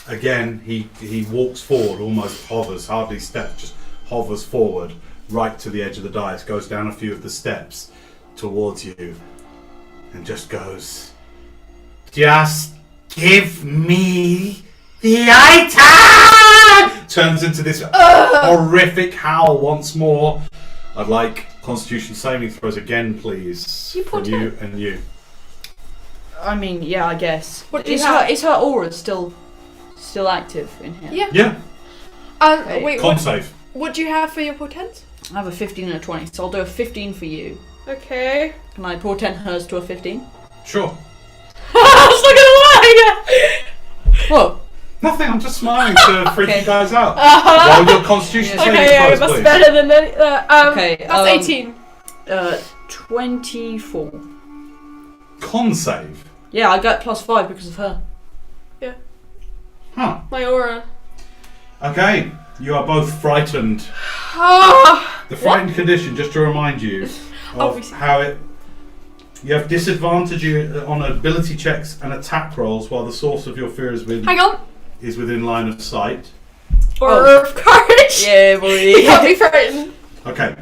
Again, he walks forward, almost hovers, hardly steps, just hovers forward, right to the edge of the dais, goes down a few of the steps towards you, and just goes, "Just give me the item!" Turns into this horrific howl once more. I'd like Constitution saving throws again, please. You From put you it. and you. I mean, yeah, I guess. What do you is have? her aura still active in here? Yeah. Yeah, Okay. Wait, con what, save. what do you have for your portent? I have a 15 and a 20, so I'll do a 15 for you. Okay. Can I portent hers to a 15? Sure. That's not gonna work! Whoa. Nothing, I'm just smiling to freak Okay. you guys out. While your Constitution saving Okay, yeah, throws, that's please. better than any. Okay, That's 18. 24. Con save? Yeah, I got +5 because of her. Huh. My aura. Okay, you are both frightened. Ah! The frightened condition, just to remind you of Obviously. how it... You have disadvantage on ability checks and attack rolls while the source of your fear is Hang on. within line of sight. Aura of courage. Yeah, boy. You can't be frightened. Okay,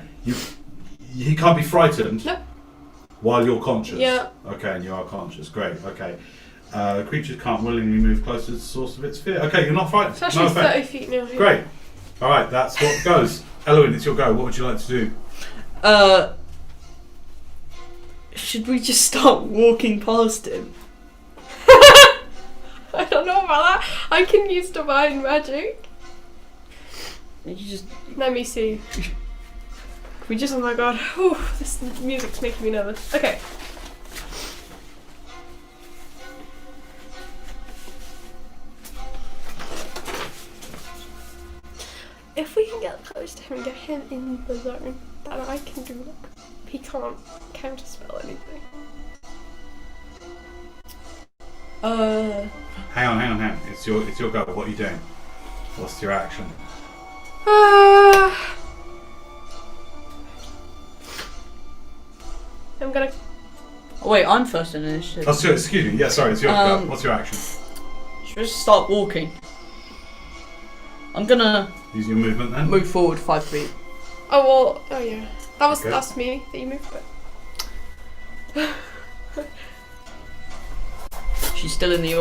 he can't be frightened No. while you're conscious. Yeah. Okay, and you are conscious. Great. Okay. Creatures can't willingly move closer to the source of its fear. Okay, you're not frightened. It's actually No effect. 30 feet now. Yeah. Great. All right, that's what goes. Elwyn, it's your go. What would you like to do? Should we just start walking past him? I don't know about that. I can use divine magic. You just. Let me see. We just. Oh my god. Whew, this music's making me nervous. Okay. If we can get close to him and get him in the zone, then I can do that. He can't counterspell anything. Hang on. It's your go. What are you doing? What's your action? I'm gonna. Oh, wait, I'm first in initiative. Oh, sorry, excuse me. Yeah, sorry. It's your go. What's your action? Should we just start walking? I'm gonna Use your movement then. move forward 5 feet. Oh well. Oh yeah. Okay. That's me that you moved, but. still in the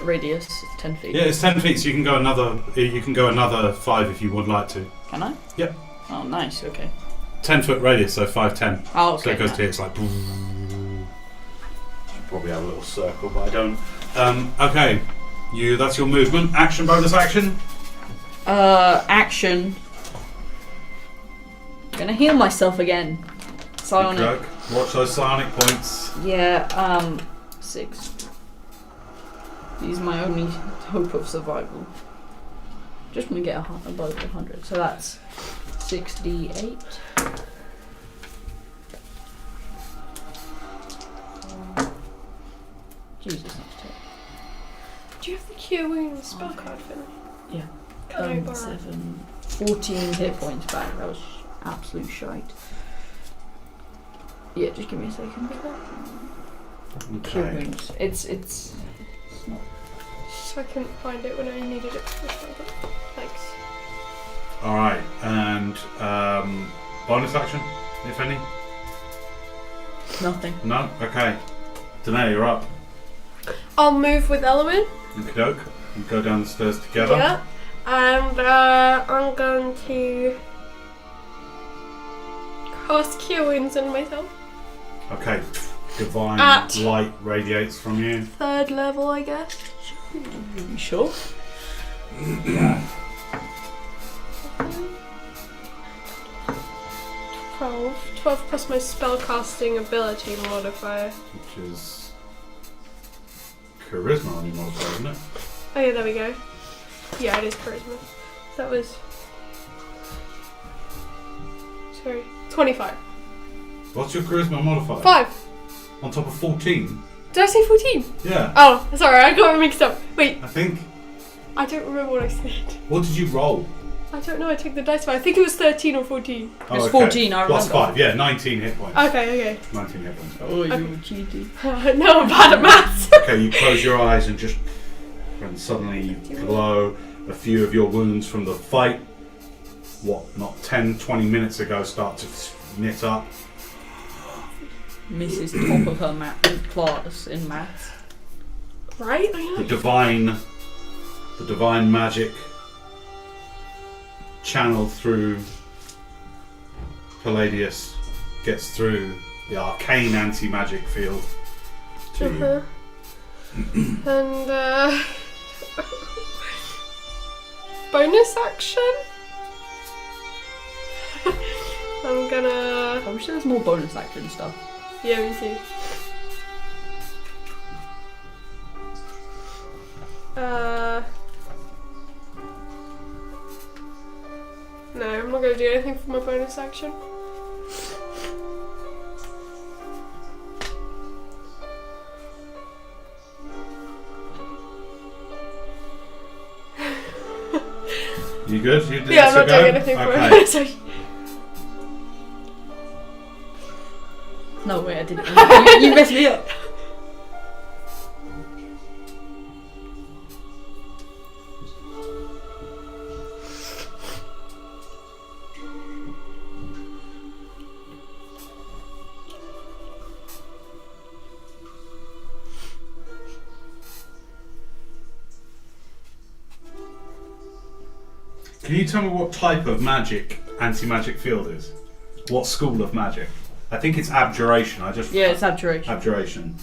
radius? 10 feet. Yeah, it's 10 feet, so you can go another. You can go another 5 if you would like to. Can I? Yep. Oh, nice. Okay. 10-foot radius, so 5, 10. Oh, okay. So it goes to here. It's like. Should probably have a little circle, but I don't. Okay. That's your movement. Action, bonus action. Action. Gonna heal myself again. Psionic. Okay. Watch those psionic points. Yeah. 6. Use my only hope of survival. Just want to get above 100. So that's 68. Jesus, that's terrible. Do you have the cure wounds spell card for me? Yeah. Can I borrow it? 14 hit points back. That was absolute shite. Yeah, just give me a second. Cure Okay. wounds. It's not. So I couldn't find it when I needed it. Thanks. All right, and bonus action, if any. Nothing. No. Okay. Tenday, you're up. I'll move with Element. Okey-doke. We go down the stairs together. Yeah. And I'm going to cast Cure Wounds on myself. Okay. Divine At- light radiates from you. 3rd level, I guess. You sure? 12 plus my spellcasting ability modifier. Which is charisma on your modifier, isn't it? Oh yeah, there we go. Yeah, it is charisma. That was... Sorry. 25. What's your charisma modifier? 5! On top of 14? Did I say 14? Yeah. Oh, sorry, I got it mixed up. Wait, I think. I don't remember what I said. What did you roll? I don't know, I took the dice, but I think it was 13 or 14. It's 14, I Plus remember. 5, yeah, 19 hit points. Okay. 19 hit points. Oh, you Okay. cheated. No, I'm bad at maths. Okay, you close your eyes and suddenly you glow. A few of your wounds from the fight, not 10, 20 minutes ago, start to knit up. Mrs. Top of her class in maths. Right? I know. The divine magic channeled through Palladius gets through the arcane anti-magic field to you. And, bonus action? I'm gonna... I wish there was more bonus action stuff. Yeah, me too. No, I'm not gonna do anything for my bonus action. You good? You Yeah, I'm not go? doing anything for my Okay. bonus action. No, wait, I didn't. You messed me up. Can you tell me what type of magic anti-magic field is? What school of magic? I think it's abjuration. Yeah, it's abjuration. Abjuration.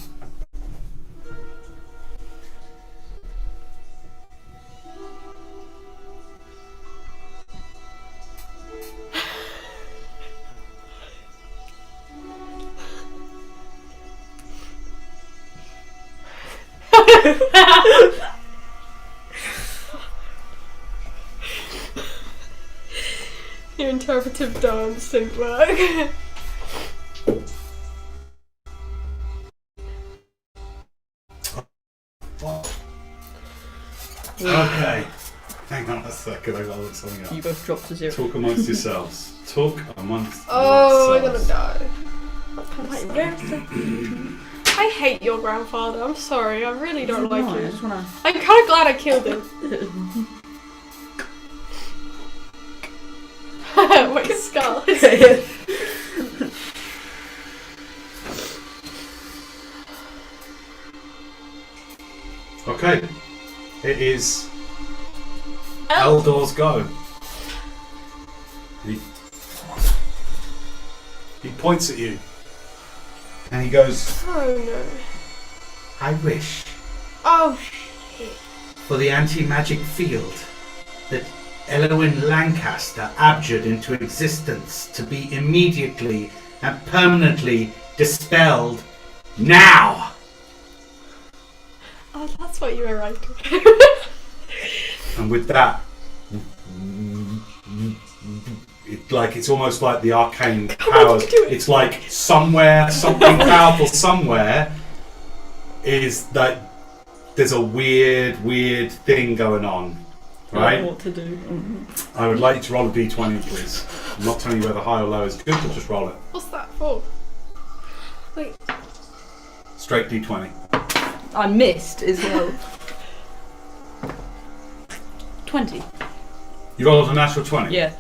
Your interpretive dance didn't work. Okay. Hang on a second, I gotta look something up. You both dropped to 0. Talk amongst yourselves. Talk amongst Oh, I'm yourselves. gonna die. I hate your grandfather. I'm sorry. I really don't like I him. just wanna. I'm kind of glad I killed him. Wait, skull. Okay. It is Eldor's go. He points at you. And he goes, Oh no. I wish Oh shit. for the anti-magic field that Elowin Lancaster abjured into existence to be immediately and permanently dispelled now. Oh, that's what you were writing. and with that, it's almost like the arcane powers. It's like somewhere, something powerful somewhere is that there's a weird thing going on, I right? know what to do. I would like you to roll a d20, please. I'm not telling you whether high or low is good, but just roll it. What's that for? Wait. Straight d20. I missed as well. 20. You rolled a natural 20? Yeah.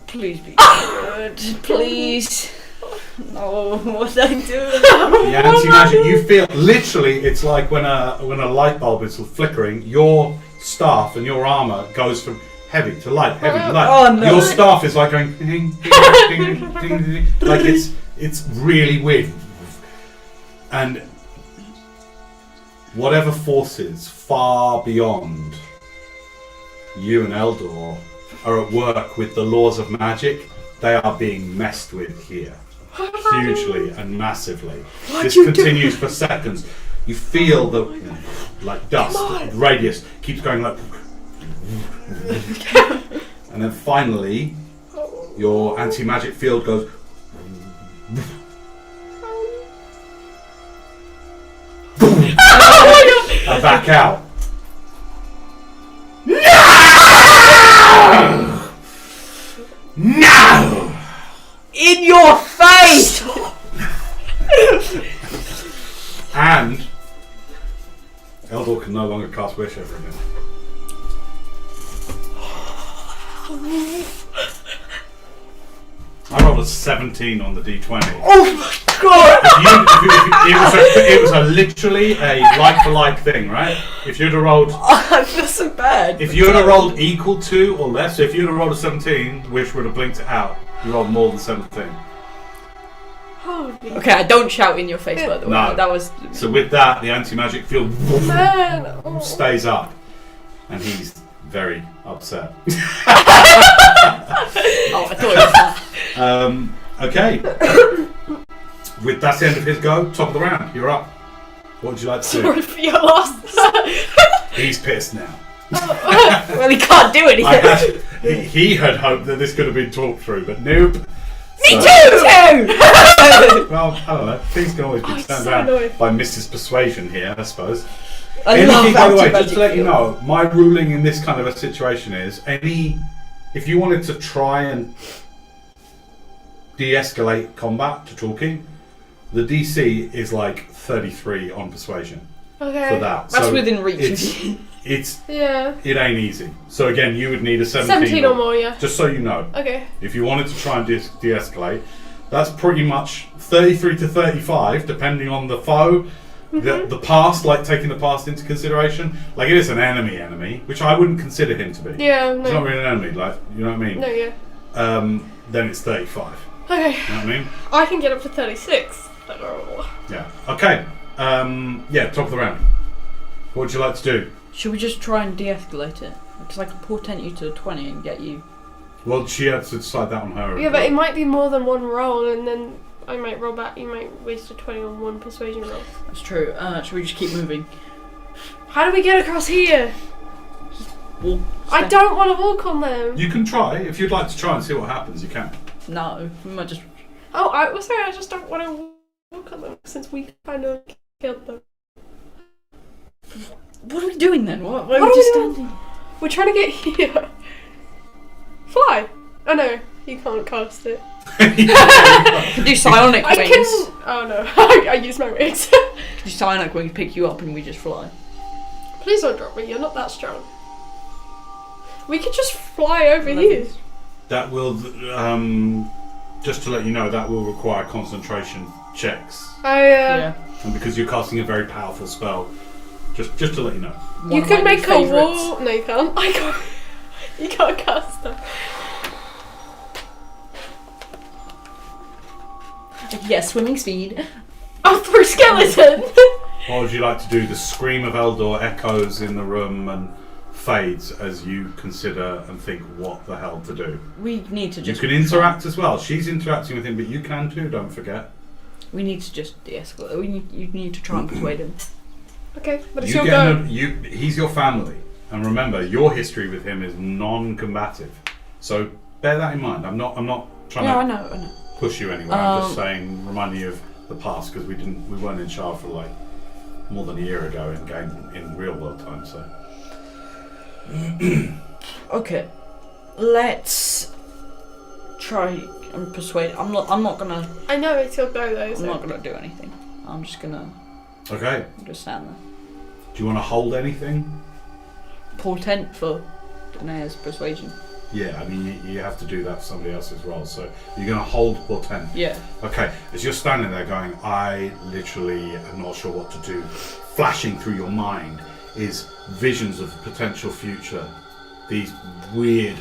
Please be good. Please. No, what did I do? The anti-magic, you feel literally it's like when a light bulb is flickering, your staff and your armour goes from heavy to light, heavy to light. Oh, no. Your staff is like going ding, ding, ding, ding, ding, ding. Like it's really weird. And whatever forces far beyond you and Eldor are at work with the laws of magic, they are being messed with here. Hugely and massively. This continues for seconds. You feel the like dust, radius keeps going like, and then finally your anti-magic field goes and back out. No! In your face! And Eldor can no longer cast Wish ever again. I rolled a 17 on the d20. Oh my god! It was a literally a like-for-like thing, right? If you'd have rolled... I feel so bad. If you'd have rolled equal to or less, so if you'd have rolled a 17, Wish would have blinked it out. You rolled more than 17. Okay, I don't shout in your face, by the way. No. That was... So with that, the anti-magic field Man. Oh. stays up. And he's very upset. Oh, I thought it was that. Okay. With that's the end of his go, top of the round, you're up. What would you like to Sorry do? for your loss. He's pissed now. Well, he can't do anything. He had hoped that this could have been talked through, but nope. Me too! Well, I don't know. Things can always be Oh, turned so around annoying. by Mrs. Persuasion here, I suppose. I love By the way, anti-magic just to let you field. know, my ruling in this kind of a situation is if you wanted to try and de-escalate combat to talking, the DC is like 33 on persuasion Okay. for that. That's So within reach. Yeah. It ain't easy. So again, you would need a 17 or more, yeah. Just so you know, Okay. if you wanted to try and de-escalate, that's pretty much 33 to 35, depending on the foe. The past, like taking the past into consideration, like it is an enemy, which I wouldn't consider him to be. Yeah, He's not no. really an enemy, like, you know what I mean? No, yeah. Then it's 35. Okay. You know what I mean? I can get up to 36. Oh. Yeah. Okay. Yeah, top of the round. What would you like to do? Should we just try and de-escalate it? Because I could portent you to 20 and get you... Well, she had to decide that on her. Yeah, but it might be more than one roll, and then I might roll back. You might waste a 20 on one persuasion roll. That's true. Should we just keep moving? How do we get across here? Well, I don't want to walk on them. You can try. If you'd like to try and see what happens, you can. No, we might just... Oh, I was sorry. I just don't want to walk on them since we kind of killed them. What are we doing then? Why are What we are just we doing? standing? We're trying to get here. Fly. Oh no, you can't cast it. Could do psionic I wings. can. Oh no, I use my wings. Could do psionic wings, pick you up, and we just fly. Please don't drop me. You're not that strong. We could just fly over here. That will, just to let you know, that will require concentration checks. Yeah. And because you're casting a very powerful spell, Just to let you know. You can make a wall. No, you can't. I can't. You can't cast them. Yeah, swimming speed. Oh, through skeleton. What would you like to do? The scream of Eldor echoes in the room and fades as you consider and think what the hell to do. We need to just... You can interact as well. She's interacting with him, but you can too, don't forget. We need to just de-escalate. You need to try and persuade him. Okay, but it's your go. He's your family. And remember, your history with him is non-combative. So bear that in mind. I'm not trying I know. push you anywhere. I'm just saying, reminding you of the past, because we weren't in Shard for like more than a year ago in real world time. So okay, let's try and persuade. I'm not gonna. I know it's your go though. I'm not gonna do anything. I'm just gonna. Okay. Just stand there. Do you want to hold anything? Portent for Danae's persuasion. Yeah, I mean you have to do that for somebody else's role. So you're going to hold portent. Yeah. Okay. As you're standing there going, I literally am not sure what to do. Flashing through your mind is visions of the potential future. These weird,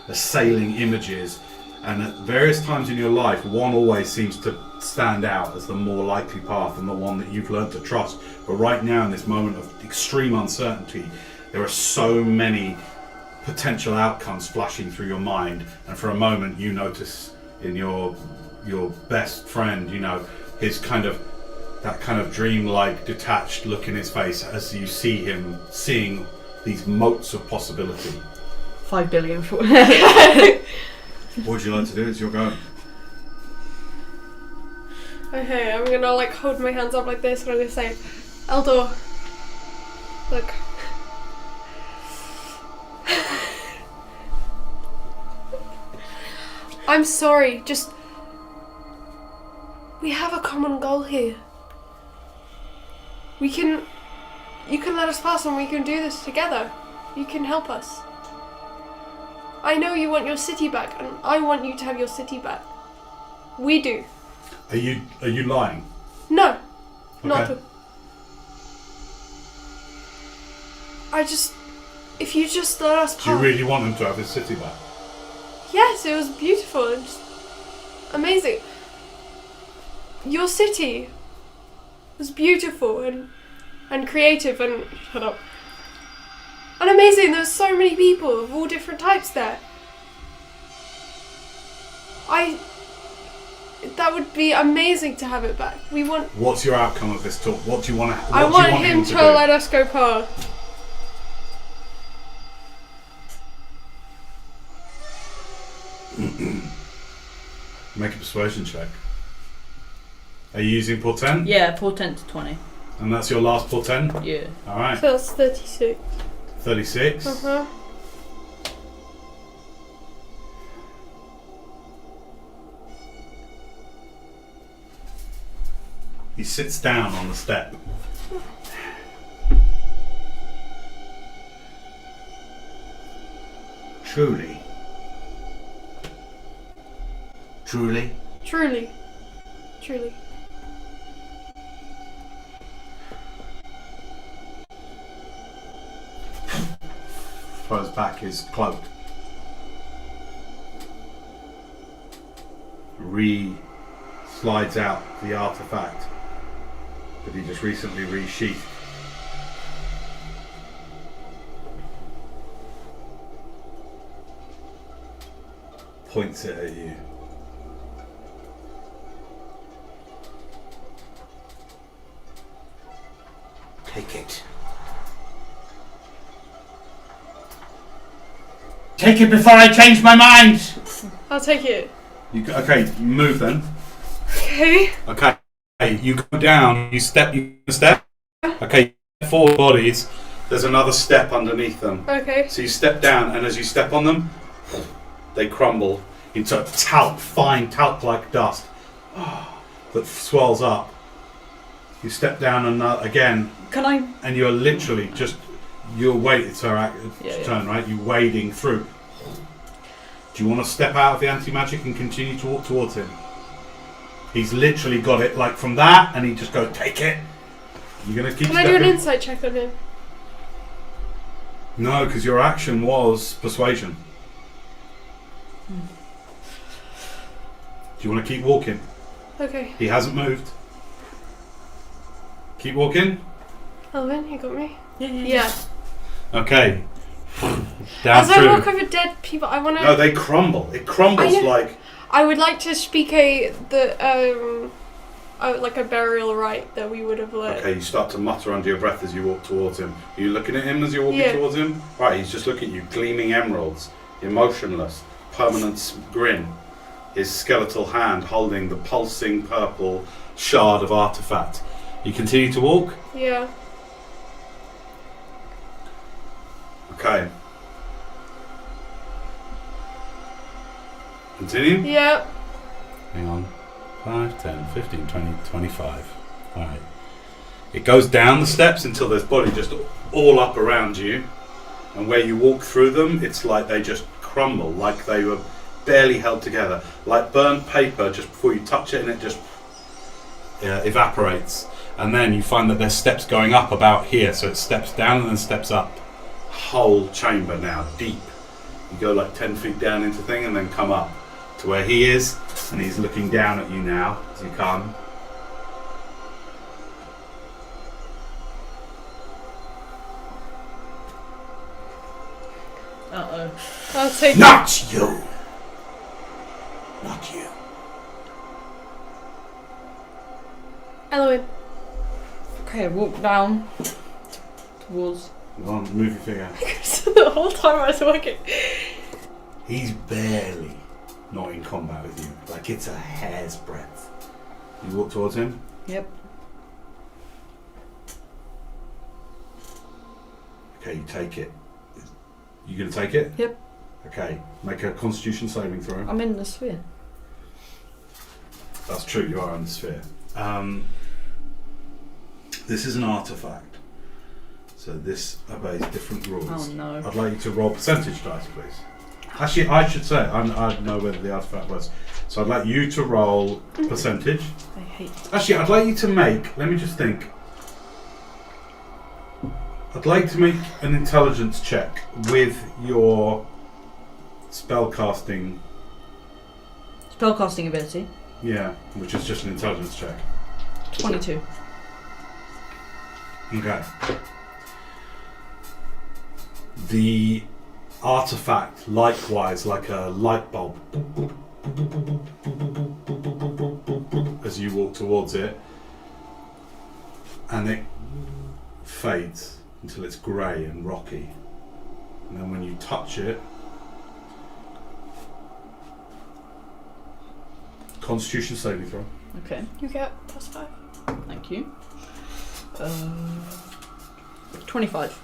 assailing images, and at various times in your life, one always seems to stand out as the more likely path and the one that you've learned to trust. But right now, in this moment of extreme uncertainty, there are so many potential outcomes flashing through your mind, and for a moment you notice in your best friend, his that kind of dreamlike, detached look in his face as you see him seeing these motes of possibility. 5 billion for What would you like to do? It's your go. Okay, I'm gonna hold my hands up like this and I'm gonna say, Eldor, look. I'm sorry, we have a common goal here. You can let us pass and we can do this together. You can help us. I know you want your city back, and I want you to have your city back. We do. Are you lying? No, not Okay. at all. If you just let us pass. Do you really want him to have his city back? Yes, it was beautiful and just amazing. Your city was beautiful and creative and shut up. And amazing. There were so many people of all different types there. That would be amazing to have it back. What's your outcome of this talk? What do you want to? I want him to let us go past. Make a persuasion check. Are you using portent? Yeah, portent to 20. And that's your last portent? Yeah. Alright. So that's 36. 36? Uh-huh. He sits down on the step. Truly. Truly? Truly. Truly. Throws back his cloak. Slides out the artifact that he just recently resheathed. Points it at you. Take it. Take it before I change my mind! I'll take it. Okay, move then. Okay. Okay, you go down, you step. Okay, 4 bodies, there's another step underneath them. Okay. So you step down, and as you step on them, they crumble into fine talc-like dust that swells up. You step down again. Can I? And you're literally you're waiting, it's her turn, right? You're wading through. Do you want to step out of the anti-magic and continue to walk towards him? He's literally got it from that, and he just goes, take it. You're going to keep Can I do an stepping? insight check on him? No, because your action was persuasion. Do you want to keep walking? Okay. He hasn't moved. Keep walking. Elvin, you got me? Yeah. Yeah. Okay. Down As I through. walk over dead people, I want to... No, they crumble. It crumbles like... I would like to speak like a burial rite that we would have learned. Okay, you start to mutter under your breath as you walk towards him. Are you looking at him as you're walking Yeah. towards him? Right, he's just looking at you, gleaming emeralds, emotionless, permanent grin. His skeletal hand holding the pulsing purple shard of artifact. You continue to walk? Yeah. Okay. Continue? Yeah. Hang on. 5, 10, 15, 20, 25. Alright. It goes down the steps until there's body just all up around you. And where you walk through them, it's like they just crumble, like they were barely held together. Like burnt paper just before you touch it and it just evaporates. And then you find that there's steps going up about here. So it steps down and then steps up. Whole chamber now, deep. You go like 10 feet down into the thing and then come up to where he is, and he's looking down at you now as you come. Uh-oh. I'll take Not you! Not you. Elwin. Okay, walk down towards... Go on, move your finger. The whole time I was walking. He's barely not in combat with you. Like it's a hair's breadth. You walk towards him. Yep. Okay, you take it. You gonna take it? Yep. Okay, make a Constitution saving throw. I'm in the sphere. That's true, you are in the sphere. This is an artifact. So this obeys different rules. Oh no. I'd like you to roll percentage dice, please. Actually, I should say, I know whether the artifact was. So I'd like you to roll percentage. I hate... Actually, I'd like you to make, let me just think. I'd like to make an intelligence check with your spellcasting. Spellcasting ability. Yeah, which is just an intelligence check. 22. Okay. The artifact, likewise, like a light bulb, as you walk towards it, and it fades until it's grey and rocky. And then when you touch it, Constitution saving throw. Okay, You get +5. thank you. 25.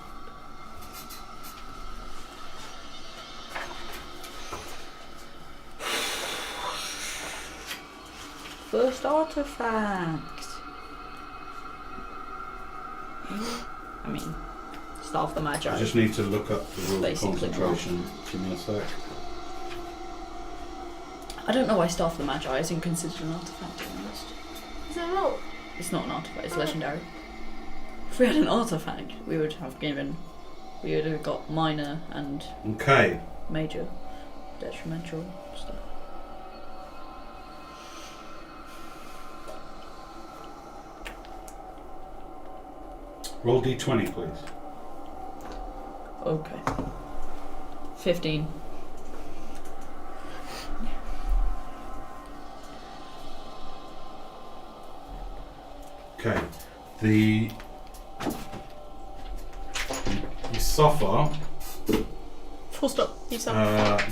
First artifact. I mean, Staff the Magi. I just need to look up the rule of Basically concentration. Give me a sec. I don't know why Staff the Magi isn't considered an artifact, to be honest. Is it not? It's not an artifact, it's Oh. legendary. If we had an artifact, we would have got minor and Okay. major detrimental stuff. Roll d20, please. Okay. 15. Okay. You suffer. Full stop. You suck.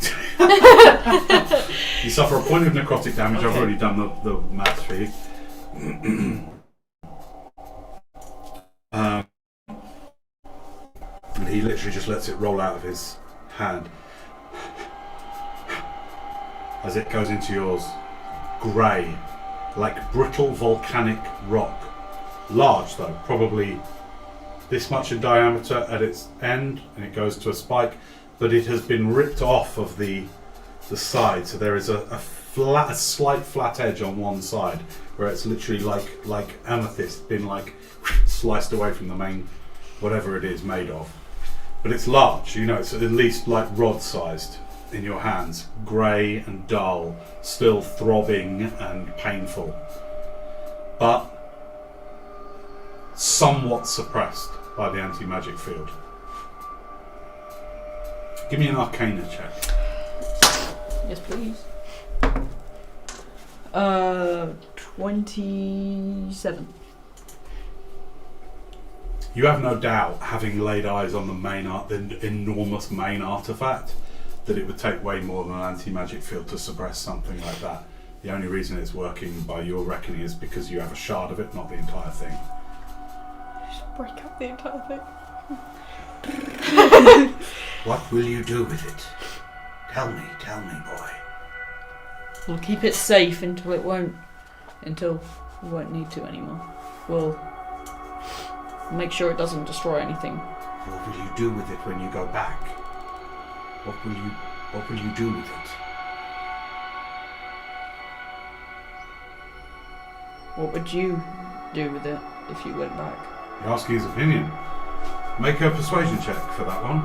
You suffer a point of necrotic damage. I've Okay. already done the maths for you. And he literally just lets it roll out of his hand as it goes into yours. Grey, like brittle volcanic rock. Large though, probably this much in diameter at its end, and it goes to a spike, but it has been ripped off of the side, so there is a slight flat edge on one side where it's literally like amethyst been like sliced away from the main, whatever it is made of. But it's large, it's at least like rod-sized in your hands. Grey and dull, still throbbing and painful. But somewhat suppressed by the anti-magic field. Give me an Arcana check. Yes, please. 27. You have no doubt, having laid eyes on the enormous main artifact, that it would take way more than an anti-magic field to suppress something like that. The only reason it's working by your reckoning is because you have a shard of it, not the entire thing. Just break up the entire thing. What will you do with it? Tell me, boy. We'll keep it safe until we won't need to anymore. We'll make sure it doesn't destroy anything. What will you do with it when you go back? What will you do with it? What would you do with it if you went back? You're asking his opinion. Make a persuasion check for that one.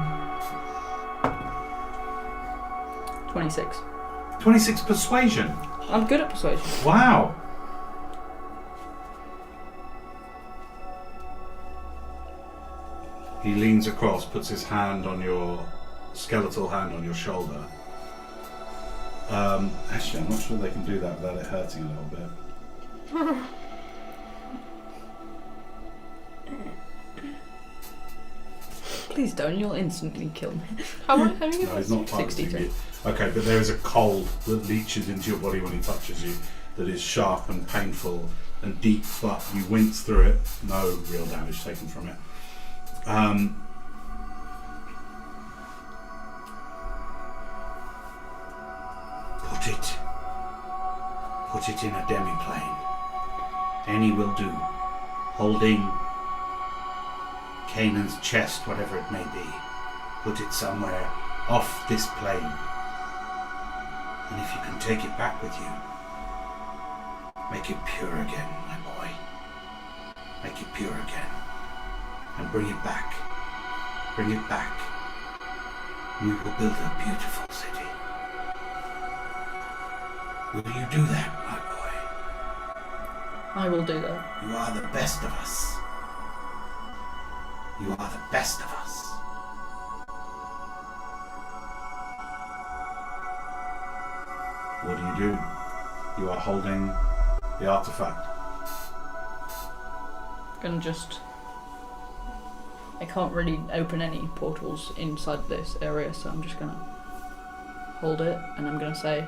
26. 26 persuasion. I'm good at persuasion. Wow. He leans across, puts his hand on your skeletal hand on your shoulder. Actually, I'm not sure they can do that without it hurting a little bit. Please don't, you'll instantly kill me. How much? How many? No, he's not 62. targeting you. Okay, but there is a cold that leeches into your body when he touches you that is sharp and painful and deep, but you wince through it. No real damage taken from it. Put it in a demiplane. Any will do. Holding Canaan's chest, whatever it may be. Put it somewhere off this plane. And if you can take it back with you, make it pure again, my boy. Make it pure again. And bring it back. Bring it back. We will build a beautiful city. Will you do that, my boy? I will do that. You are the best of us. You are the best of us. What do? You are holding the artifact. I can't really open any portals inside this area, so I'm just gonna hold it and I'm gonna say,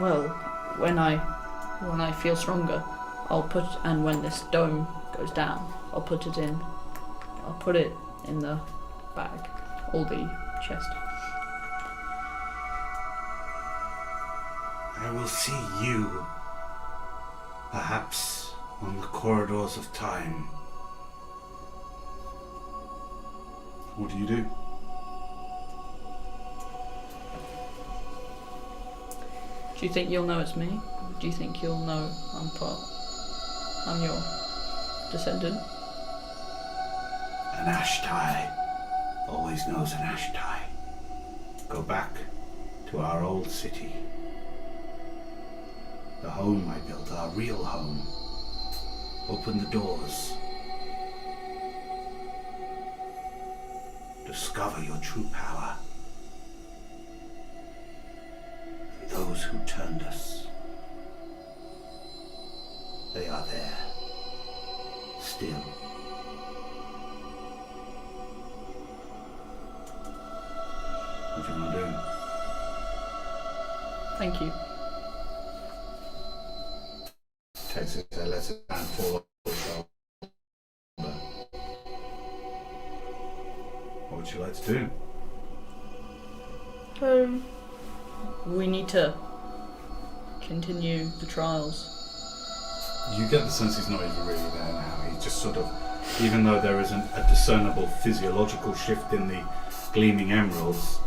well, when I feel stronger, and when this dome goes down, I'll put it in the bag, or the chest. I will see you, perhaps on the corridors of time. What do you do? Do you think you'll know it's me? Do you think you'll know I'm your descendant? An Ashtai always knows an Ashtai. Go back to our old city. The home I built, our real home. Open the doors. Discover your true power. And those who turned us, they are there. Still. What do you want to do? Thank you. Takes it, lets his hand fall off his shoulder. What would you like to do? We need to continue the trials. You get the sense he's not even really there now. He's just sort of, even though there isn't a discernible physiological shift in the gleaming emeralds,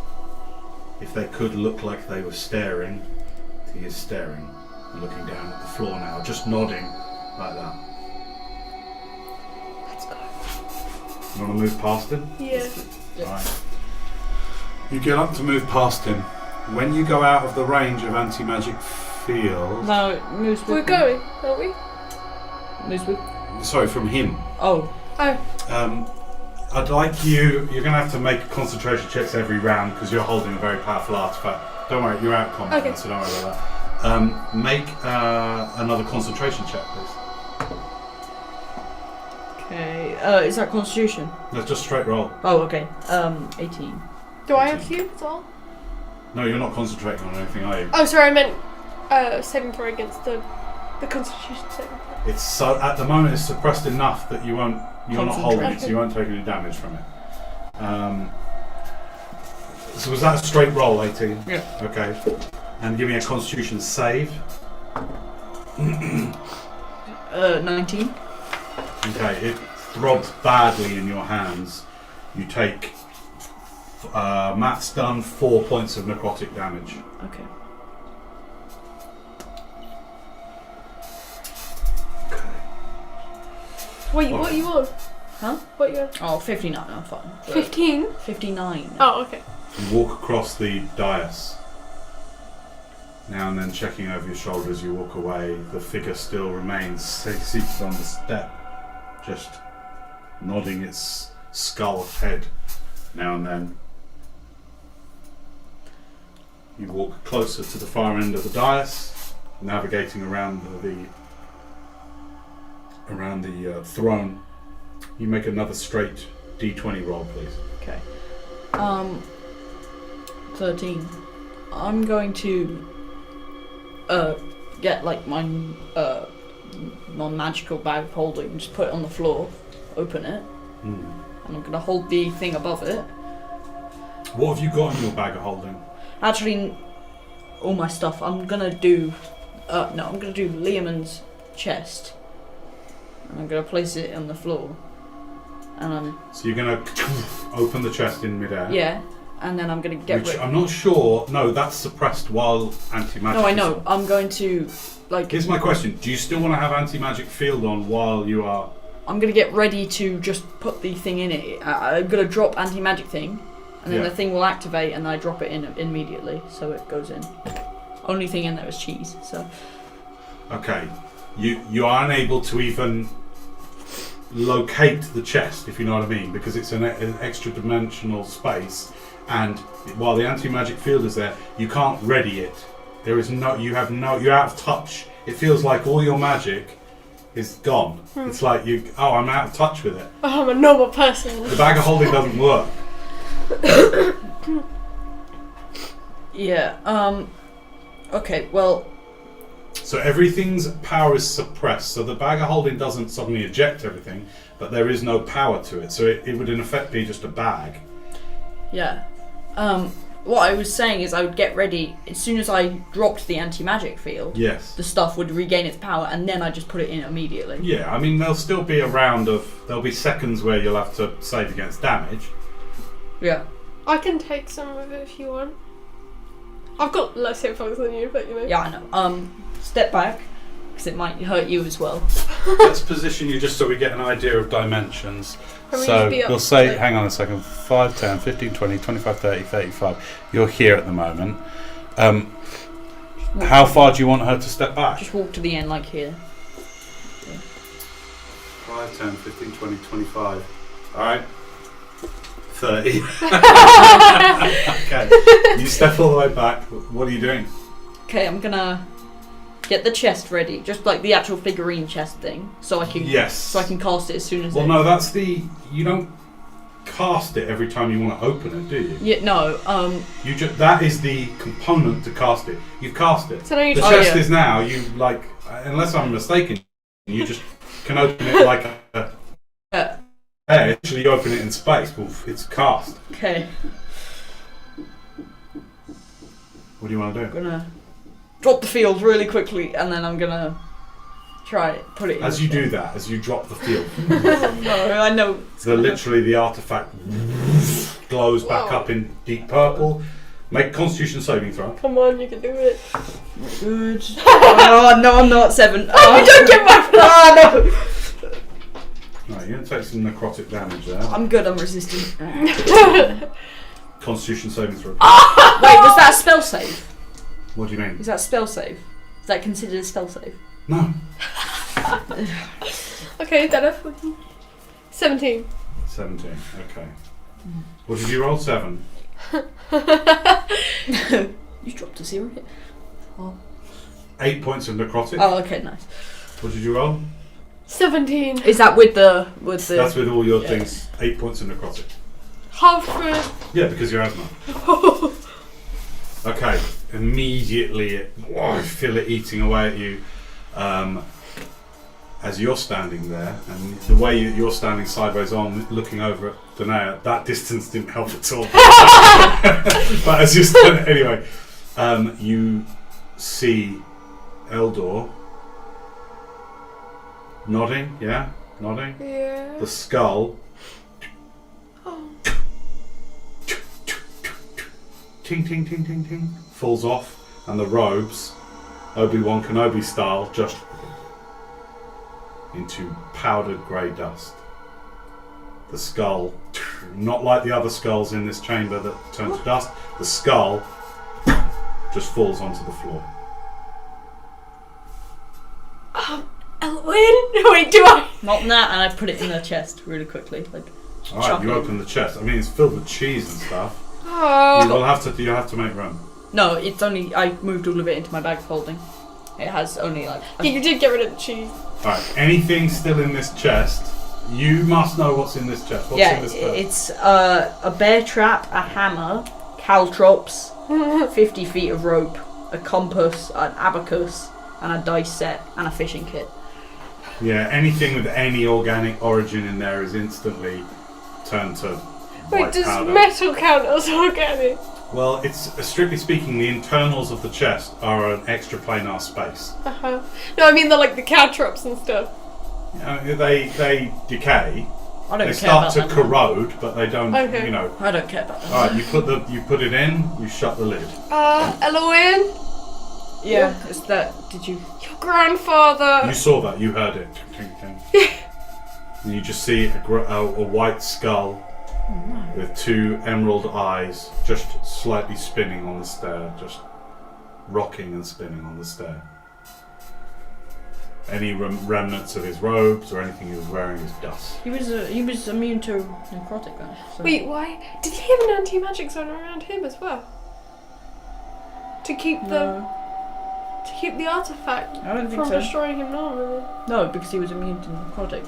if they could look like they were staring, he is staring and looking down at the floor now, just nodding like that. You want to move past him? Yeah. Right. You get up to move past him. When you go out of the range of anti-magic field... No, it moves with We're me. going, aren't we? Moves with... Sorry, from him. Oh. I'd like you're going to have to make concentration checks every round because you're holding a very powerful artifact. Don't worry, you're out of combat, Okay. so don't worry about that. Make another concentration check, please. Okay. Is that Constitution? No, just straight roll. Oh, okay. 18. Do I have to as well? No, you're not concentrating on anything, are you? Oh, sorry, I meant saving throw against the Constitution saving throw. It's so at the moment it's suppressed enough that you're not holding it, so you won't take any damage from it. So was that a straight roll, 18? Yeah. Okay. And give me a Constitution save. 19. Okay, it throbs badly in your hands. You take Matt's done 4 points of necrotic damage. Okay. Wait, what are you on? Huh? What are you on? Oh, 59. I'm fine. 15? 59. Oh, okay. You walk across the dais. Now and then checking over your shoulder as you walk away. The figure still remains seated on the step, just nodding its skull head now and then. You walk closer to the far end of the dais, navigating around the throne. You make another straight D20 roll, please. Okay. 13. I'm going to get like my non-magical bag of holding, just put it on the floor, open it, and I'm going to hold the thing above it. What have you got in your bag of holding? Actually, all my stuff. I'm going to do I'm going to do Liamon's chest, and I'm going to place it on the floor. And So you're going to open the chest in midair? yeah, and then I'm going to get Which I'm not sure. No, that's suppressed while anti-magic. No, I know. I'm going to Here's my question: do you still want to have anti-magic field on while you are? I'm going to get ready to just put the thing in it. I'm going to drop anti-magic thing, and then Yeah. the thing will activate, and I drop it in immediately, so it goes in. Only thing in there is cheese. So Okay, you are unable to even locate the chest, if you know what I mean, because it's an extra dimensional space, and while the anti-magic field is there, you can't ready it. You're out of touch. It feels like all your magic is gone. It's like I'm out of touch with it. Oh, I'm a normal person. The bag of holding doesn't work. yeah. Okay. Well. So everything's power is suppressed. So the bag of holding doesn't suddenly eject everything, but there is no power to it. So it would in effect be just a bag. Yeah. What I was saying is I would get ready as soon as I dropped the anti-magic field. Yes. The stuff would regain its power, and then I just put it in immediately. Yeah, I mean there'll still be there'll be seconds where you'll have to save against damage. Yeah. I can take some of it if you want. I've got less hit points than you, but you know. Yeah, I know. Step back, because it might hurt you as well. Let's position you just so we get an idea of dimensions. Can we So just be up we'll say, like- hang on a second, 5, 10, 15, 20, 25, 30, 35. You're here at the moment. How far do you want her to step back? Just walk to the end, like here. 5, 10, 15, 20, 25. Alright. 30. Okay. You step all the way back. What are you doing? Okay, I'm gonna get the chest ready, just like the actual figurine chest thing, so I can Yes. cast it as soon as. Well, no, that's you don't cast it every time you want to open it, do you? Yeah, no. That is the component to cast it. You've cast it. So now you The just chest is now, unless I'm mistaken, you just can open it like a... actually you open it in space, it's cast. Okay. What do you want to I'm do? gonna drop the field really quickly, and then I'm gonna try it, put it in. As you do that, as you drop the field, No, I know. literally the artifact glows back Whoa. up in deep purple. Make a Constitution saving throw. Come on, you can do it. Good. Oh no, I'm not 7. Oh, don't get my no. Right, you're going to take some necrotic damage there. I'm good, I'm resistant. Constitution saving throw. Wait, was that a spell save? What do you mean? Is that a spell save? Is that considered a spell save? No. Okay, then 17. 17, okay. What did you roll? 7? You dropped a 0 hit. Oh. 8 points of necrotic. Oh, okay, nice. What did you roll? 17. Is that with the... That's with all your things. 8 points of necrotic. Half through. Yeah, because you're asthma. Okay, immediately you feel it eating away at you as you're standing there, and the way you're standing sideways on, looking over at Danae, that distance didn't help at all. But as you're standing, anyway, you see Eldor nodding, yeah? Nodding? Yeah. The skull. Oh. Ting, ting, ting, ting, ting. Falls off, and the robes, Obi-Wan Kenobi style, just into powdered grey dust. The skull, not like the other skulls in this chamber that turn to dust, the skull just falls onto the floor. Elwyn? Wait, do I? Not that, and I put it in the chest really quickly. Like, Alright, chuck you it. open the chest. I mean, it's filled with cheese and stuff. Oh. You have to make room. No, it's only... I moved all of it into my bag folding. It has only like... Yeah, you did get rid of the cheese. Alright, anything still in this chest, you must know what's in this chest. What's in this chest? It's a bear trap, a hammer, caltrops, 50 feet of rope, a compass, an abacus, and a dice set, and a fishing kit. Yeah, anything with any organic origin in there is instantly turned to Wait, white does powder. metal count as organic? Well, it's strictly speaking, the internals of the chest are an extra planar space. Uh-huh. No, I mean the caltrops and stuff. They decay. I don't They care start about to that. corrode, but they don't. Okay. You know. I don't care about that. All right, you put it in. You shut the lid. Elwyn? Yeah, it's that. Did you? Your grandfather. You saw that. You heard it. And you just see a white skull with 2 emerald eyes, just slightly spinning on the stair, just rocking and spinning on the stair. Any remnants of his robes or anything he was wearing is dust. He was immune to necrotic, though. So. Wait, why? Did he have an anti-magic zone around him as well? To keep the artifact I don't think from so. destroying him normally. No, because he was immune to necrotic.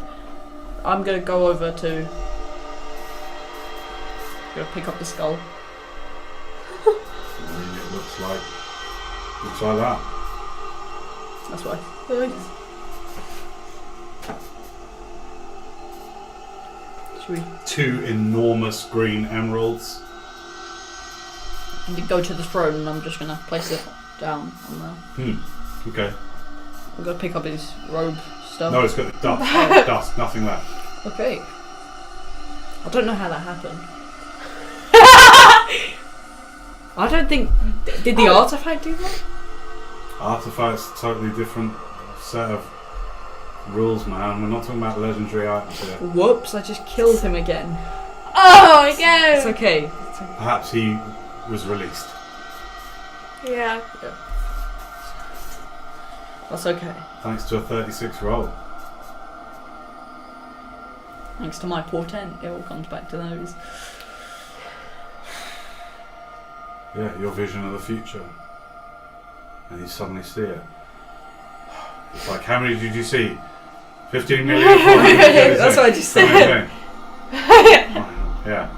I'm gonna go over to. Gonna pick up the skull. I mean, it looks like that. That's why. Nice. Should we 2 enormous green emeralds. go to the throne and I'm just gonna place it down on there. Okay. I'm gonna pick up his robe stuff. No, it's got dust. Dust. Nothing left. Okay. I don't know how that happened. I don't think. Did the artifact do that? Artifacts, totally different set of rules, man. We're not talking about legendary items here. Whoops! I just killed him again. Oh, again! It's okay. Perhaps he was released. Yeah. That's okay. Thanks to a 36 roll. Thanks to my portent, it all comes back to those. Yeah, your vision of the future. And you suddenly see it. It's like, how many did you see? 15 million? That's what I just said. Yeah.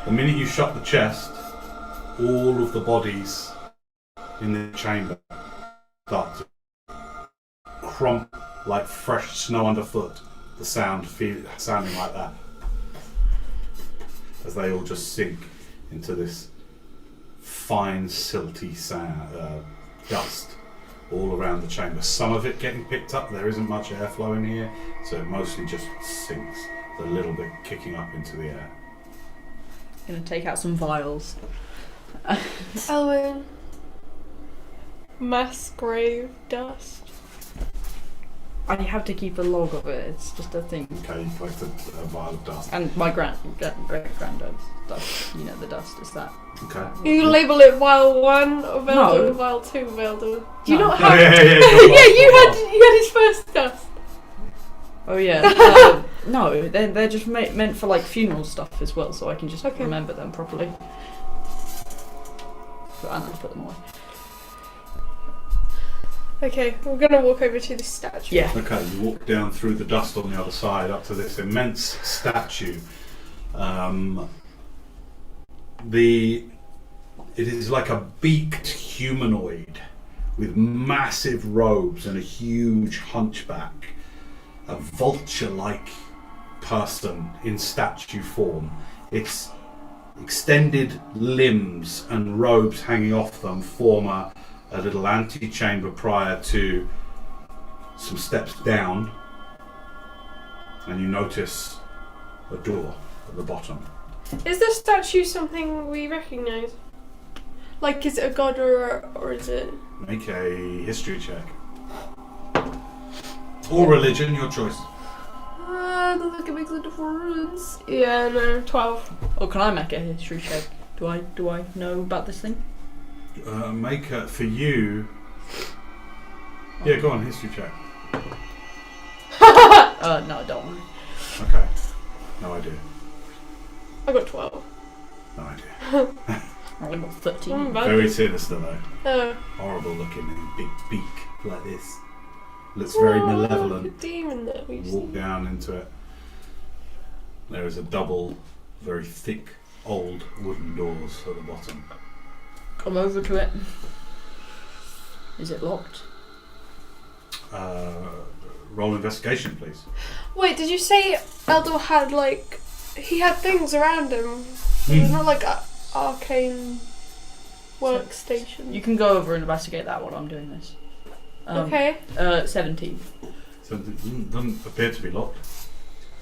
The minute you shut the chest, all of the bodies in the chamber start to crump like fresh snow underfoot. The sounding like that. As they all just sink into this fine, silty dust all around the chamber. Some of it getting picked up. There isn't much airflow in here, so it mostly just sinks. A little bit kicking up into the air. Gonna take out some vials. Elwyn. mass grave dust. I have to keep a log of it. It's just a thing. Okay, you collect a vial of dust. And my great granddad's dust. You know, the dust is that. Okay. You label it vial 1 of Velda, No. vial 2 of Velda. Do you No. not have? Yeah, Yeah, you had his first dust. Oh yeah. No, they're just meant for like funeral stuff as well, so I can just Okay. remember them properly. And then put them away. Okay, we're gonna walk over to the statue. Yeah. Okay, you walk down through the dust on the other side up to this immense statue. It is like a beaked humanoid with massive robes and a huge hunchback. A vulture-like person in statue form. Its extended limbs and robes hanging off them form a little antechamber prior to some steps down, and you notice a door at the bottom. Is the statue something we recognise? Like, is it a god or is it? Make a history check. Or religion, your choice. I don't think it makes a difference. Yeah, no, 12. Oh, can I make a history check? Do I know about this thing? Make a, for you. Yeah, go on, history check. No, don't worry. Okay. No idea. I got 12. No idea. I got 13. Bad. Very sinister though. Oh. Horrible looking, and a big beak like this. Looks very malevolent. The demon that we've You walk seen. down into it. There is a double, very thick, old wooden doors at the bottom. Come over to it. Is it locked? Roll investigation, please. Wait, did you say Eldor had like he had things around him? It was not like a arcane workstation. You can go over and investigate that while I'm doing this. Okay. 17. Something doesn't appear to be locked.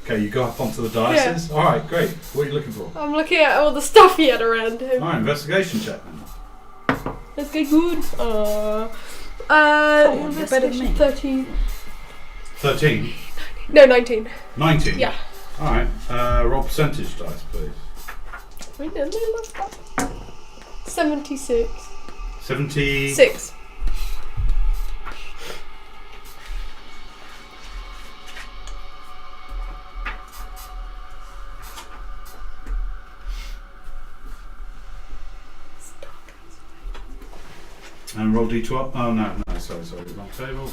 Okay, you go up onto the dioceses. All right, great. What are you looking for? I'm looking at all the stuff he had around him. All right, investigation check then. Let's get good. on, you're better than me. 13. 13. No, 19. 19. Yeah. All right. Roll percentage dice, please. Wait, didn't they look that? 76. 70. 6. And roll d12. Oh no, sorry, wrong table.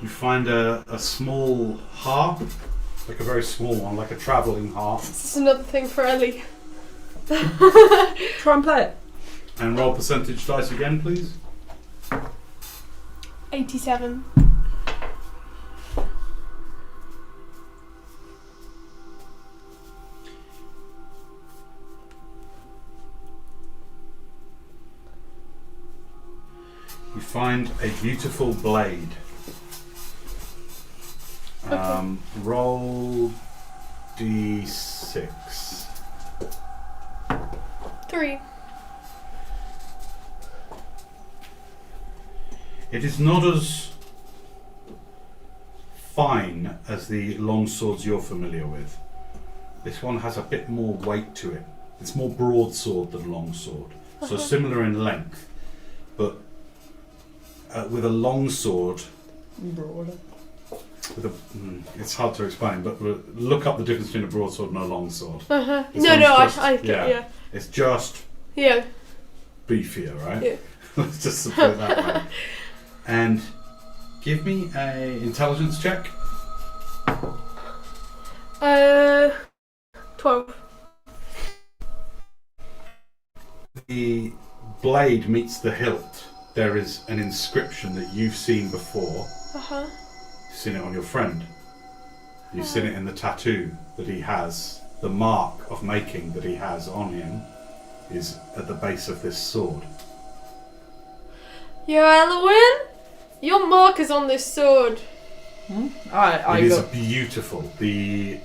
You find a small harp, like a very small one, like a travelling harp. This is another thing for Ellie. Try and play it. And roll percentage dice again, please. 87. You find a beautiful blade. Roll d6. 3. It is not as fine as the long swords you're familiar with. This one has a bit more weight to it. It's more broadsword than long sword, so similar in length, but with a long sword. Broader. It's hard to explain, but look up the difference between a broadsword and a long sword. No, This one's just- I yeah. It's just Yeah. beefier, right? Yeah. Let's just put it that way. And give me a intelligence check. 12. The blade meets the hilt. There is an inscription that you've seen before. Uh-huh. You've seen it on your friend. You've seen it in the tattoo that he has. The mark of making that he has on him is at the base of this sword. Yo, Elowen, your mark is on this sword. I It is go. beautiful. The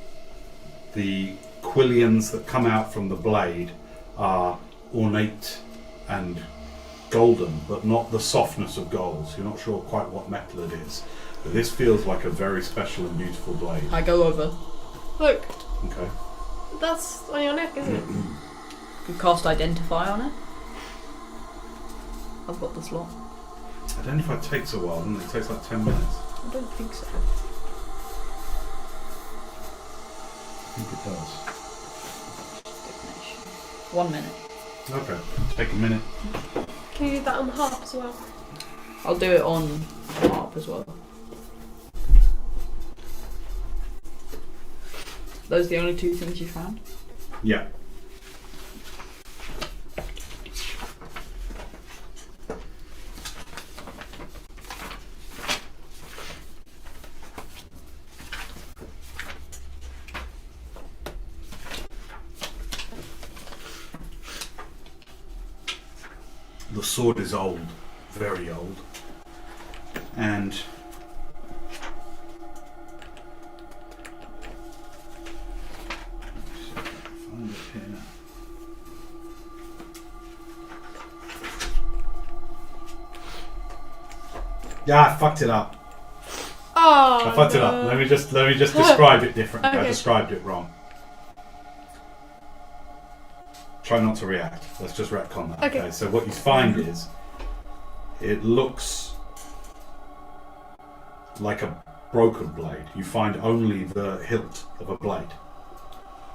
quillions that come out from the blade are ornate and golden, but not the softness of gold. So you're not sure quite what metal it is. But this feels like a very special and beautiful blade. I go over. Look, Okay. that's on your neck, isn't it? Could cast Identify on it. I've got the slot. Identify takes a while, doesn't it? It takes like 10 minutes. I don't think so. I think it does. Divination. 1 minute. Okay. Take a minute. Can you do that on the harp as well? I'll do it on harp as well. Those are the only two things you found? Yeah. The sword is old, very old, and find it here. Yeah, I fucked it up. Oh, I fucked it up. Let me just describe it differently. I Okay. described it wrong. Try not to react. Let's just retcon that. Okay. So what you find is, it looks like a broken blade. You find only the hilt of a blade.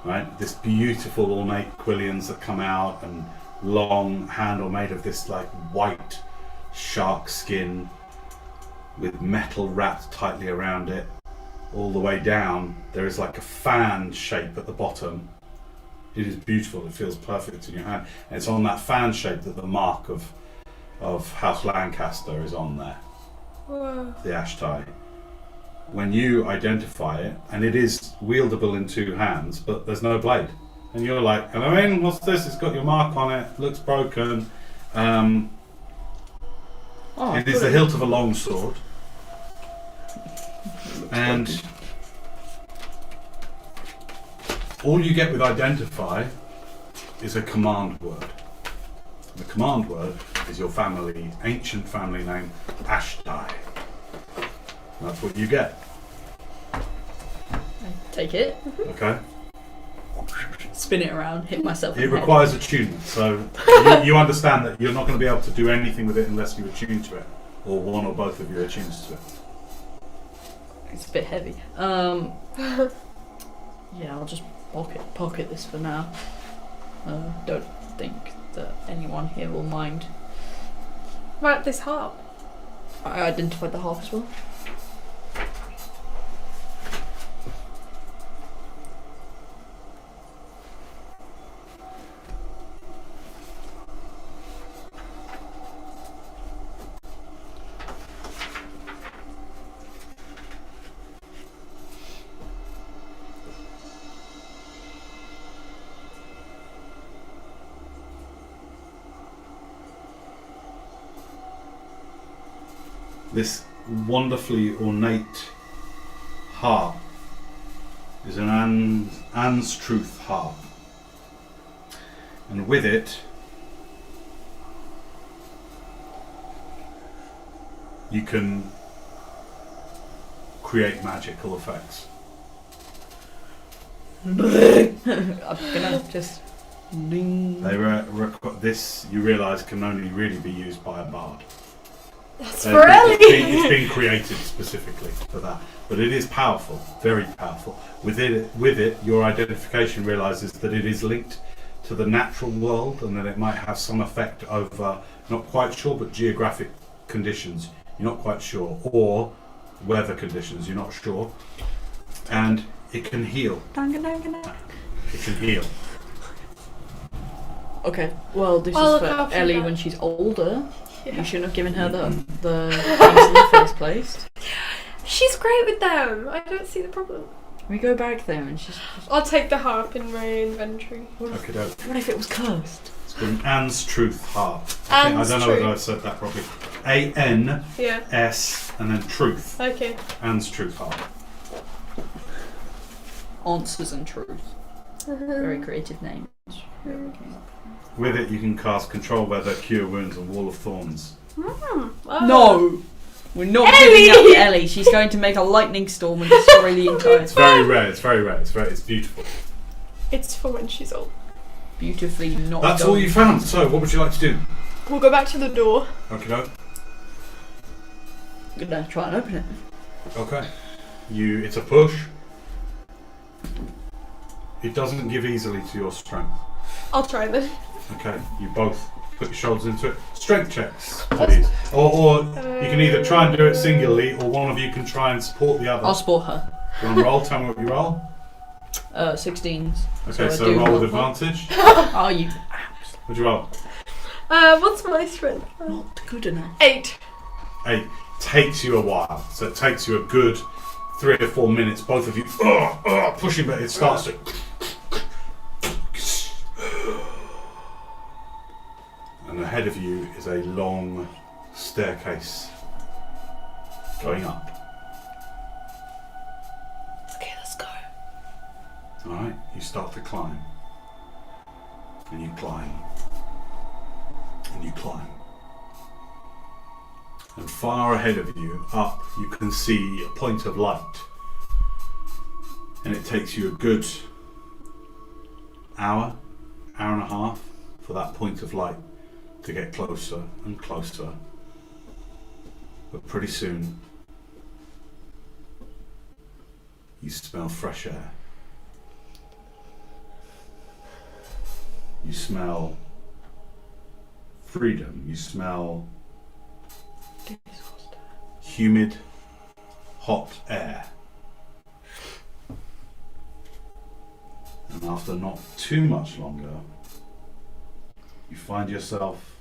Right? This beautiful ornate quillions that come out and long handle made of this like white shark skin with metal wrapped tightly around it. All the way down, there is like a fan shape at the bottom. It is beautiful. It feels perfect in your hand. And it's on that fan shape that the mark of House Lancaster is on there. Whoa. The ash tie. When you identify it, and it is wieldable in two hands, but there's no blade. And you're like, hello, in, what's this? It's got your mark on it. Looks broken. It is the hilt of a long sword. And all you get with identify is a command word. The command word is your ancient family name, Ashtai. That's what you get. Take it, Okay. spin it around, hit myself. It in the requires attunement, so you understand that you're not going to be able to do anything with it unless you attune to it, or one or both of you attunes to it. head. It's a bit heavy. Yeah, I'll just pocket this for now. Don't think that anyone here will mind. Right, this harp. I identified the harp as well. This wonderfully ornate harp is an Anne's Truth harp, and with it you can create magical effects. I'm gonna just ding. This, you realise, can only really be used by a bard. That's for Ellie. It's been created specifically for that, but it is powerful, very powerful. With it, your identification realises that it is linked to the natural world, and that it might have some effect over, not quite sure, but geographic conditions. You're not quite sure, or weather conditions. You're not sure, and it can heal. It can heal. Okay, well, this I'll is look for after Ellie that. when she's older. Yeah. You shouldn't have given her the things in the first place. She's great with them. I don't see the problem. We go back there and she's. I'll take the harp in my inventory. Okay, What if it was cursed? it's called Anne's Truth harp. I Anne's don't know whether I Truth. said that properly. A-N-S Yeah. and then Truth. Okay. Anne's Truth harp. Answers and truth. Very creative names. With it, you can cast Control Weather, Cure Wounds, and Wall of Thorns. Wow. No! We're not Ellie! giving up to Ellie. She's going to make a lightning storm and destroy the entire It's very rare. It's very rare. It's beautiful. It's for when she's old. Beautifully not That's done. all you found. So, what would you like to do? We'll go back to the door. Okay, no. I'm gonna try and open it. Okay. It's a push. It doesn't give easily to your strength. I'll try then. Okay, you both put your shoulders into it. Strength checks, please. Or you can either try and do it singularly, or one of you can try and support the other. I'll support her. You want to roll? Tell me what you roll. 16s. Okay, I so do roll with roll. advantage. Oh, you What'd you roll? What's my strength? not good enough. 8. 8. Takes you a while. So it takes you a good 3 or 4 minutes. Both of you pushing, but it starts to. And ahead of you is a long staircase going up. Okay, let's go. Alright, you start to climb. And you climb. And you climb. And far ahead of you, up, you can see a point of light. And it takes you a good hour and a half for that point of light to get closer and closer. But pretty soon, you smell fresh air. You smell freedom. You smell humid, hot air. And after not too much longer, you find yourself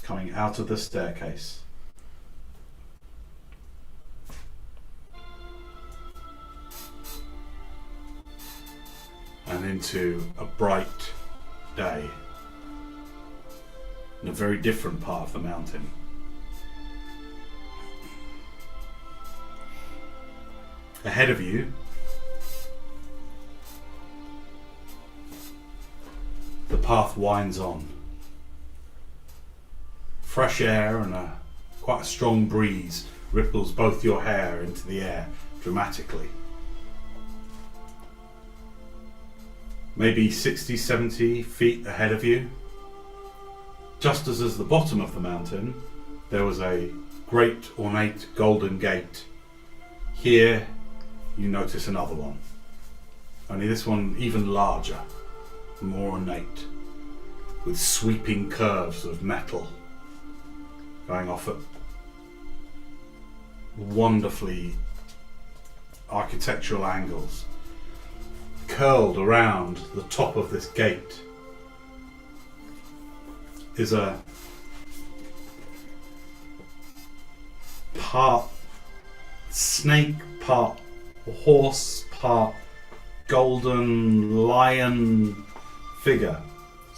coming out of the staircase. And into a bright day in a very different part of the mountain. Ahead of you, the path winds on. Fresh air and quite a strong breeze ripples both your hair into the air dramatically. Maybe 60, 70 feet ahead of you, just as the bottom of the mountain, there was a great ornate golden gate. Here you notice another one, only this one even larger, more ornate, with sweeping curves of metal going off at wonderfully architectural angles. Curled around the top of this gate is a part snake, part horse, part golden lion figure.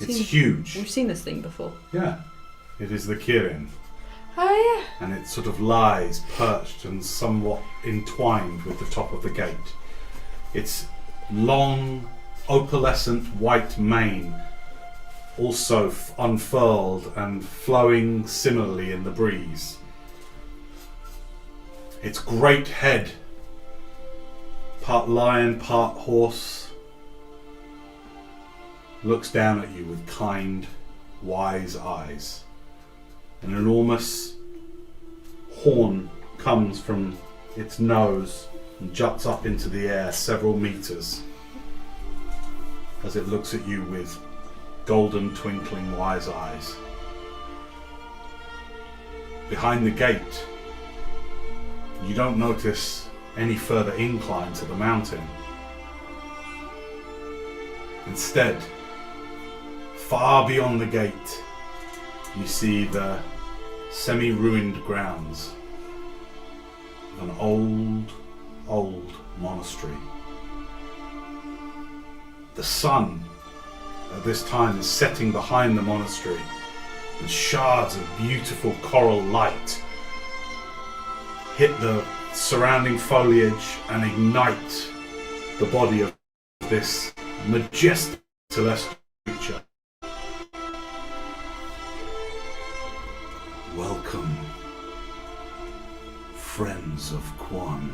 It's huge. We've seen this thing before. Yeah, it is the Kirin, Oh and it sort of lies perched and somewhat entwined with the top of the gate. Its long, opalescent white mane also unfurled and flowing similarly in the breeze. Its great head, part lion, part horse, looks down at you with kind, wise eyes. An enormous horn comes from its nose and juts up into the air several meters as it looks at you with golden, twinkling, wise eyes. Behind the gate, you don't notice any further incline to the mountain. Instead, far beyond the gate, you see the semi-ruined grounds of an old monastery. The sun at this time is setting behind the monastery, and shards of beautiful coral light hit the surrounding foliage and ignite the body of this majestic celestial creature. Welcome, friends of Quan.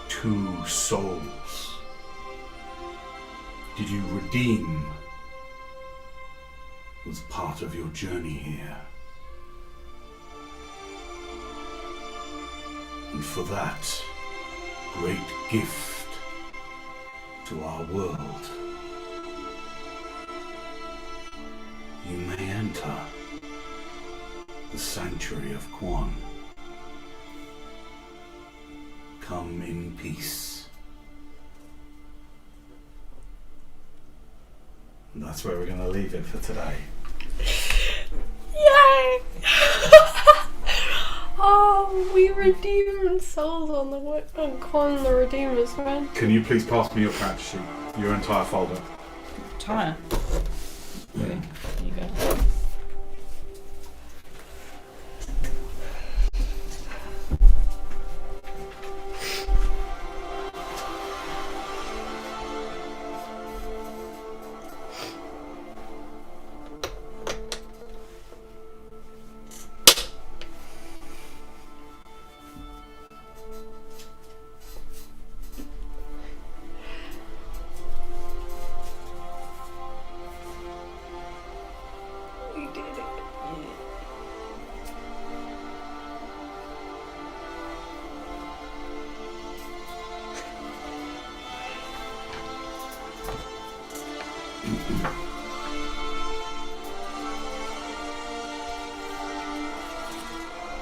Two souls did you redeem as part of your journey here. And for that great gift to our world, you may enter the sanctuary of Quan. Come in peace. And that's where we're going to leave it for today. Yay! Oh, we redeemed souls on the on Quan the Redeemers, man. Can you please pass me your character sheet, your entire folder? Tire. There you go. We did it.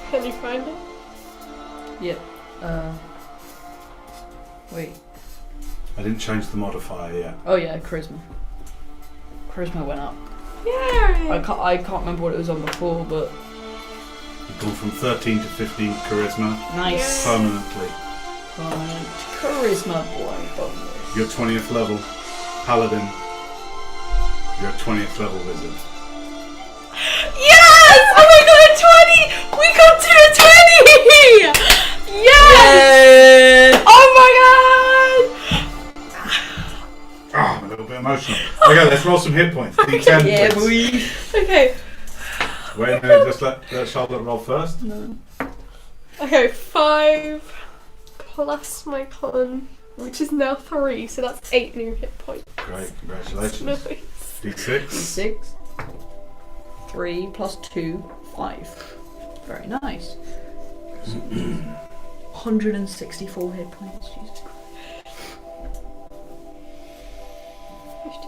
Can you find it? Yep. Wait. I didn't change the modifier yet. Oh yeah, charisma. Charisma went up. Yeah. I can't remember what it was on before, but You've gone from 13 to 15 charisma nice. Yeah. permanently. Permanent charisma boy bonus. Your 20th level paladin. Your 20th level wizard. Yes! Oh my god, 20! We got to a 20! Yes! Yay! Oh my god! Ah, I'm a little bit emotional. Okay, let's roll some hit points. D10, Yeah, please. boy. Okay. Wait a minute, just let Charlotte roll first. No. Okay, 5 plus my con, which is now 3, so that's 8 new hit points. Great, congratulations. Nice. D6. 6. 3 plus 2, 5. Very nice. 164 hit points. Jesus Christ. 50.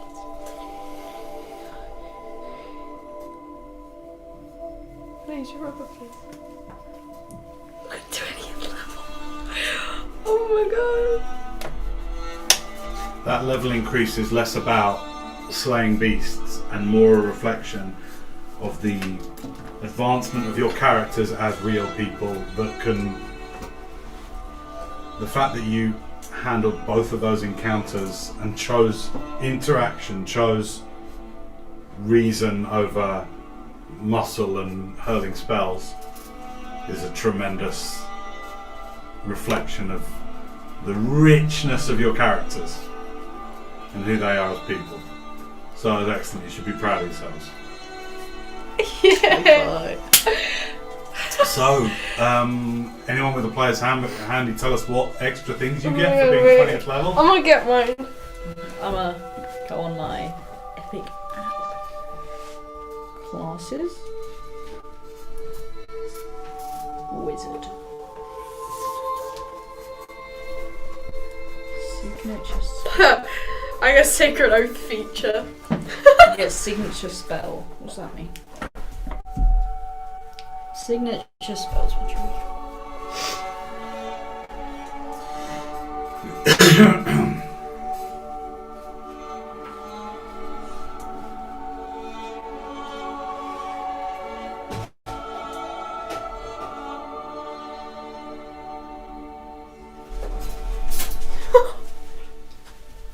Please, your rubber, please. Look at 20th level. Oh my god. That level increase is less about slaying beasts and more a reflection of the advancement of your characters as real people that can... The fact that you handled both of those encounters and chose interaction, chose reason over muscle and hurling spells is a tremendous reflection of the richness of your characters and who they are as people. So that's excellent, you should be proud of yourselves. Yeah. So, anyone with a player's handy, tell us what extra things you get Oh, for being wait. 20th level. I'm gonna get mine. I'm gonna go on my epic app. Classes. Wizard. Signature. I got Sacred Oath feature. You get signature spell. What's that mean? Signature spells. What do you mean?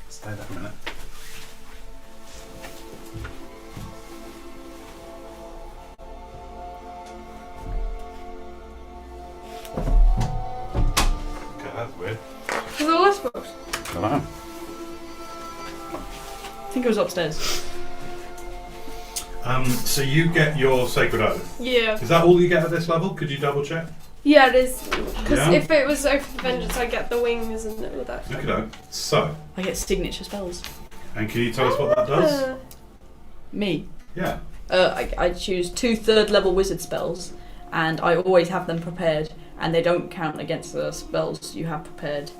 Stay that a minute. it was upstairs. So you get your Sacred Oath. Yeah. Is that all you get at this level? Could you double check? Yeah, it is. Because Yeah. if it was Oath of Vengeance, I get the wings and all that. Okay. So, I get signature spells. and can you tell us what that does? Me. Yeah. I choose 2 3rd-level wizard spells, and I always have them prepared, and they don't count against the spells you have prepared.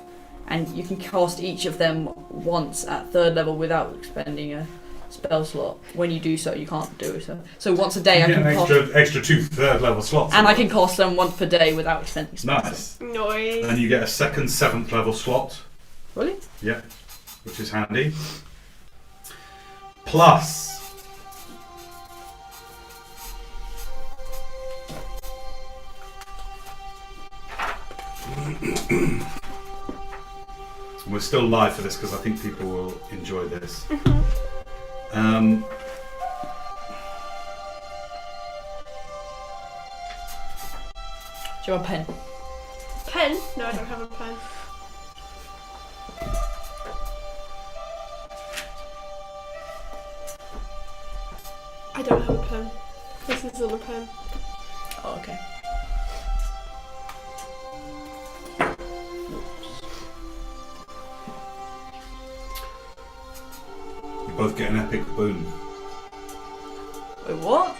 And you can cast each of them once at 3rd level without expending a spell slot. When you do so, you can't do so. So once a day, You I get can an cast, extra 2 3rd-level slots. and I can cast them once per day without expending spells. Nice. Noise. And you get a second 7th level slot. Really? Yeah. Which is handy. Plus. We're still live for this because I think people will enjoy this. Do you want a pen? Pen? No, I don't have a pen. I don't have a pen. This isn't a pen. Oh, okay. You both get an epic boon. Wait, what?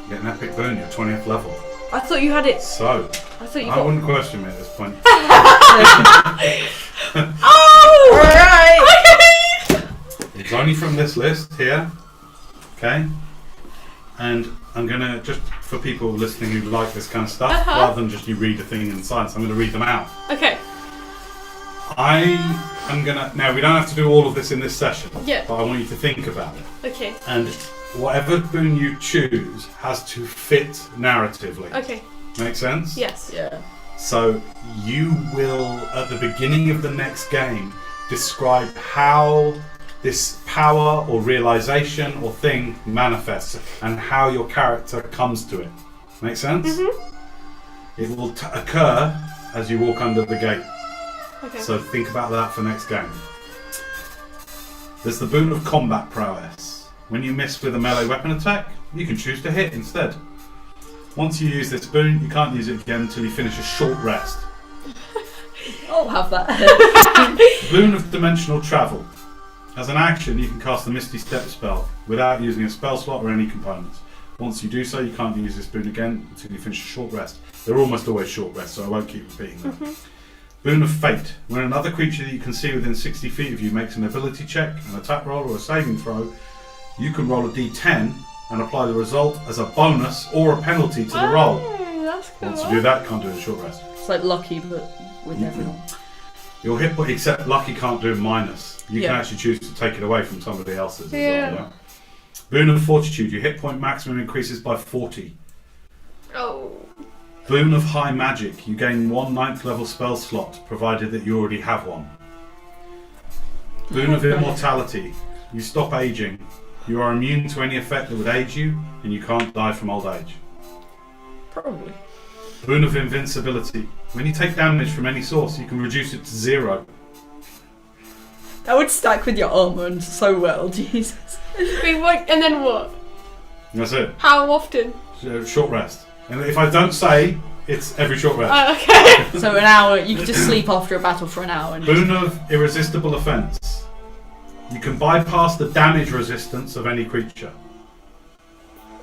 You get an epic boon, you're 20th level. I thought you had it. So, I thought you I got. wouldn't question me at this point. Oh! Alright! It's only from this list here. Okay? And I'm going to, just for people listening who like this kind of stuff, rather than just you read a thing in silence, I'm going to read them out. Okay. I am going to, now we don't have to do all of this in this session, Yeah. but I want you to think about it. Okay. And whatever boon you choose has to fit narratively. Okay. Make sense? Yes. Yeah. So you will, at the beginning of the next game, describe how this power or realization or thing manifests and how your character comes to it. Make sense? Mm-hmm. It will occur as you walk under the gate. Okay. So think about that for next game. There's the boon of combat prowess. When you miss with a melee weapon attack, you can choose to hit instead. Once you use this boon, you can't use it again until you finish a short rest. I'll have that. Boon of dimensional travel. As an action, you can cast the Misty Step spell without using a spell slot or any components. Once you do so, you can't use this boon again until you finish a short rest. They're almost always short rests, so I won't keep repeating them. Mm-hmm. Boon of Fate. When another creature that you can see within 60 feet of you makes an ability check, an attack roll, or a saving throw, you can roll a d10 and apply the result as a bonus or a penalty to the roll. That's cool. Once you do that, can't do a short rest. It's like Lucky, but with everyone. Your hit point, except Lucky can't do minus. You can Yeah. actually choose to take it away from somebody else's Yeah. as well. Yeah? Boon of Fortitude. Your hit point maximum increases by 40. Oh. Boon of High Magic. You gain 1 9th level spell slot, provided that you already have one. Boon of Immortality. You stop aging. You are immune to any effect that would age you, and you can't die from old age. Probably. Boon of Invincibility. When you take damage from any source, you can reduce it to 0. That would stack with your armor and so well, Jesus. Wait, what? And then what? That's it. How often? Short rest. And if I don't say, it's every short rest. Oh, okay. So an hour, you could just sleep after a battle for an hour. And Boon of Irresistible Offense. You can bypass the damage resistance of any creature.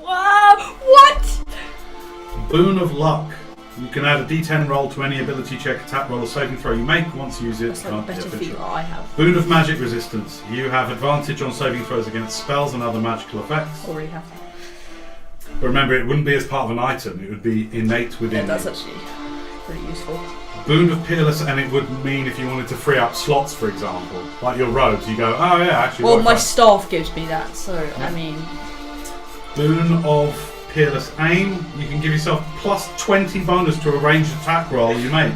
Wow. What? Boon of Luck. You can add a d10 roll to any ability check, attack roll, or saving throw you make. Once you use it, That's like the better feat that I have. Boon of Magic Resistance. You have advantage on saving throws against spells and other magical effects. Already have. But remember, it wouldn't be as part of an item. It would be innate Yeah, within that's you. actually pretty useful. Boon of Peerless, and it would mean if you wanted to free up slots, for example, like your robes, you go, oh yeah, actually. Well, what my if I- staff gives me that, so I mean. Boon of Peerless Aim. You can give yourself plus 20 bonus to a ranged attack roll you make.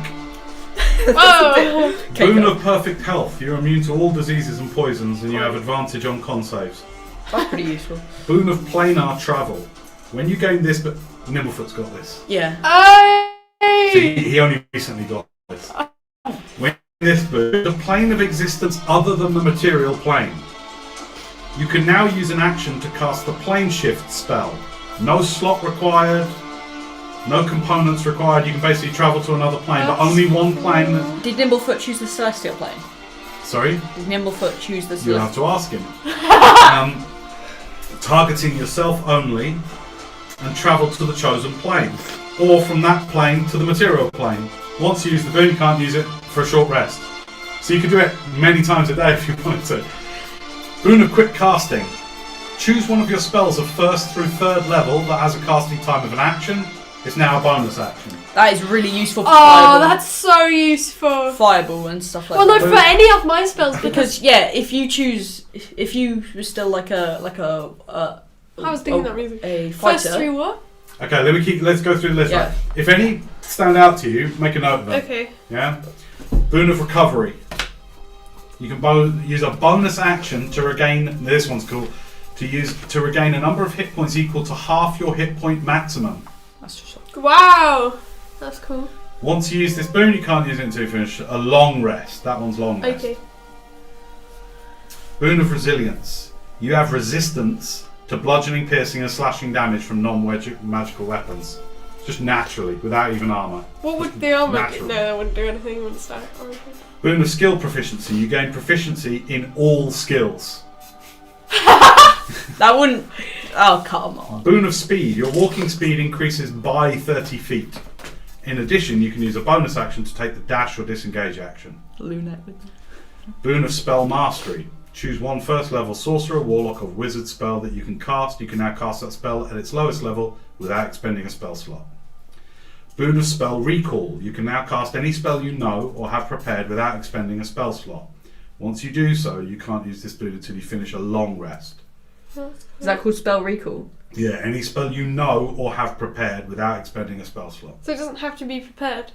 Oh. Boon of Perfect Health. You're immune to all diseases and poisons, and you have advantage on con saves. That's pretty useful. Boon of Planar Travel. When you gain this, but Nimblefoot's got this. Yeah. See, he only recently got this. When this boon, the plane of existence other than the material plane. You can now use an action to cast the plane shift spell. No slot required, no components required. You can basically travel to another plane, but only one plane. Did Nimblefoot choose the celestial plane? Sorry? Did Nimblefoot choose the You'll celestial? have to ask him. Targeting yourself only, and travel to the chosen plane, or from that plane to the material plane. Once you use the boon, you can't use it for a short rest. So you can do it many times a day if you wanted to. Boon of quick casting. Choose one of your spells of 1st through 3rd level that has a casting time of an action. It's now a bonus action. That is really useful for Oh, fireball. that's so useful. Fireball and stuff like Well, that. no, for any of my spells, because Because yeah, if you were still like a I was thinking that music. a fighter. First through what? Okay, let's go through the list. Yeah. Right. If any stand out to you, make a note of them. Okay. Yeah? Boon of recovery. You can use a bonus action to regain, this one's cool, to regain a number of hit points equal to half your hit point maximum. That's just Wow, that's cool. Once you use this boon, you can't use it until you finish a long rest. That one's long rest. Okay. Boon of resilience. You have resistance to bludgeoning, piercing, and slashing damage from non-magical weapons. Just naturally, without even armor. What would the armor do? Natural. No, that wouldn't do anything. It wouldn't start. Boon of skill proficiency. You gain proficiency in all skills. that wouldn't. Oh come on. Boon of speed. Your walking speed increases by 30 feet. In addition, you can use a bonus action to take the dash or disengage action. Lunette. Boon of spell mastery. Choose one 1st level sorcerer, warlock, or wizard spell that you can cast. You can now cast that spell at its lowest level without expending a spell slot. Boon of spell recall. You can now cast any spell you know or have prepared without expending a spell slot. Once you do so, you can't use this boon until you finish a long rest. Is that called spell recall? Yeah, any spell you know or have prepared without expending a spell slot. So it doesn't have to be prepared.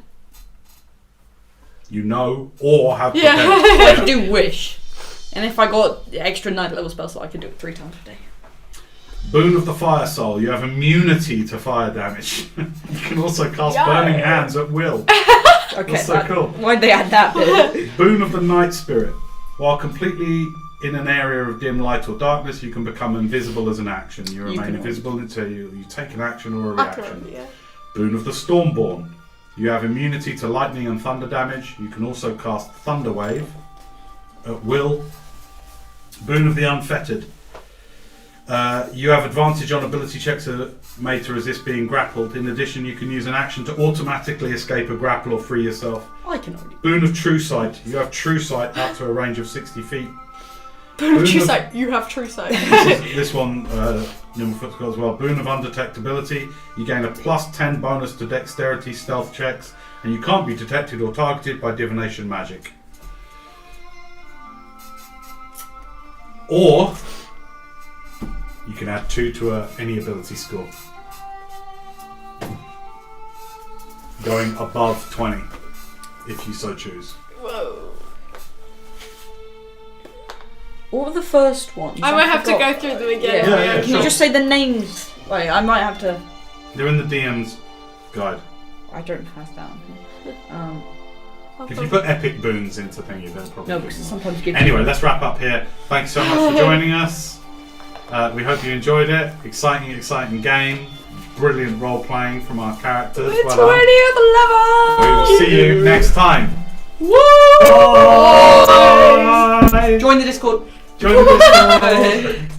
You know or have Yeah. prepared. I could do wish, and if I got the extra 9th level spell slot, I could do it 3 times a day. Boon of the Fire Soul. You have immunity to fire damage. You can also cast Burning Hands at will. Okay, That's so cool. Why'd they add that bit? Boon of the Night Spirit. While completely in an area of dim light or darkness, you can become invisible as an action. You remain invisible until you take an action or a reaction. Yeah. Boon of the Stormborn. You have immunity to lightning and thunder damage. You can also cast Thunder Wave at will. Boon of the Unfettered. You have advantage on ability checks made to resist being grappled. In addition, you can use an action to automatically escape a grapple or free yourself. I can already. Boon of True Sight. You have True Sight up to a range of 60 feet. Boon of true sight. You have true sight. This one, Nimblefoot's got as well. Boon of Undetectability. You gain a +10 bonus to dexterity stealth checks, and you can't be detected or targeted by divination magic. Or you can add 2 to any ability score, going above 20 if you so choose. Whoa. What were the first ones? I might have to forgot. go through them again. Yeah, Can sure. you just say the names? Wait, I might have to. They're in the DM's guide. I don't have down here. If you put epic boons into thingy, then probably. No, because sometimes give. Anyway, let's wrap up here. Thanks so much for joining us. We hope you enjoyed it. Exciting game. Brilliant role playing from our characters. We're Well done. 20th level! We will see you next time. Woo! Bye. Join the Discord. Join the Discord.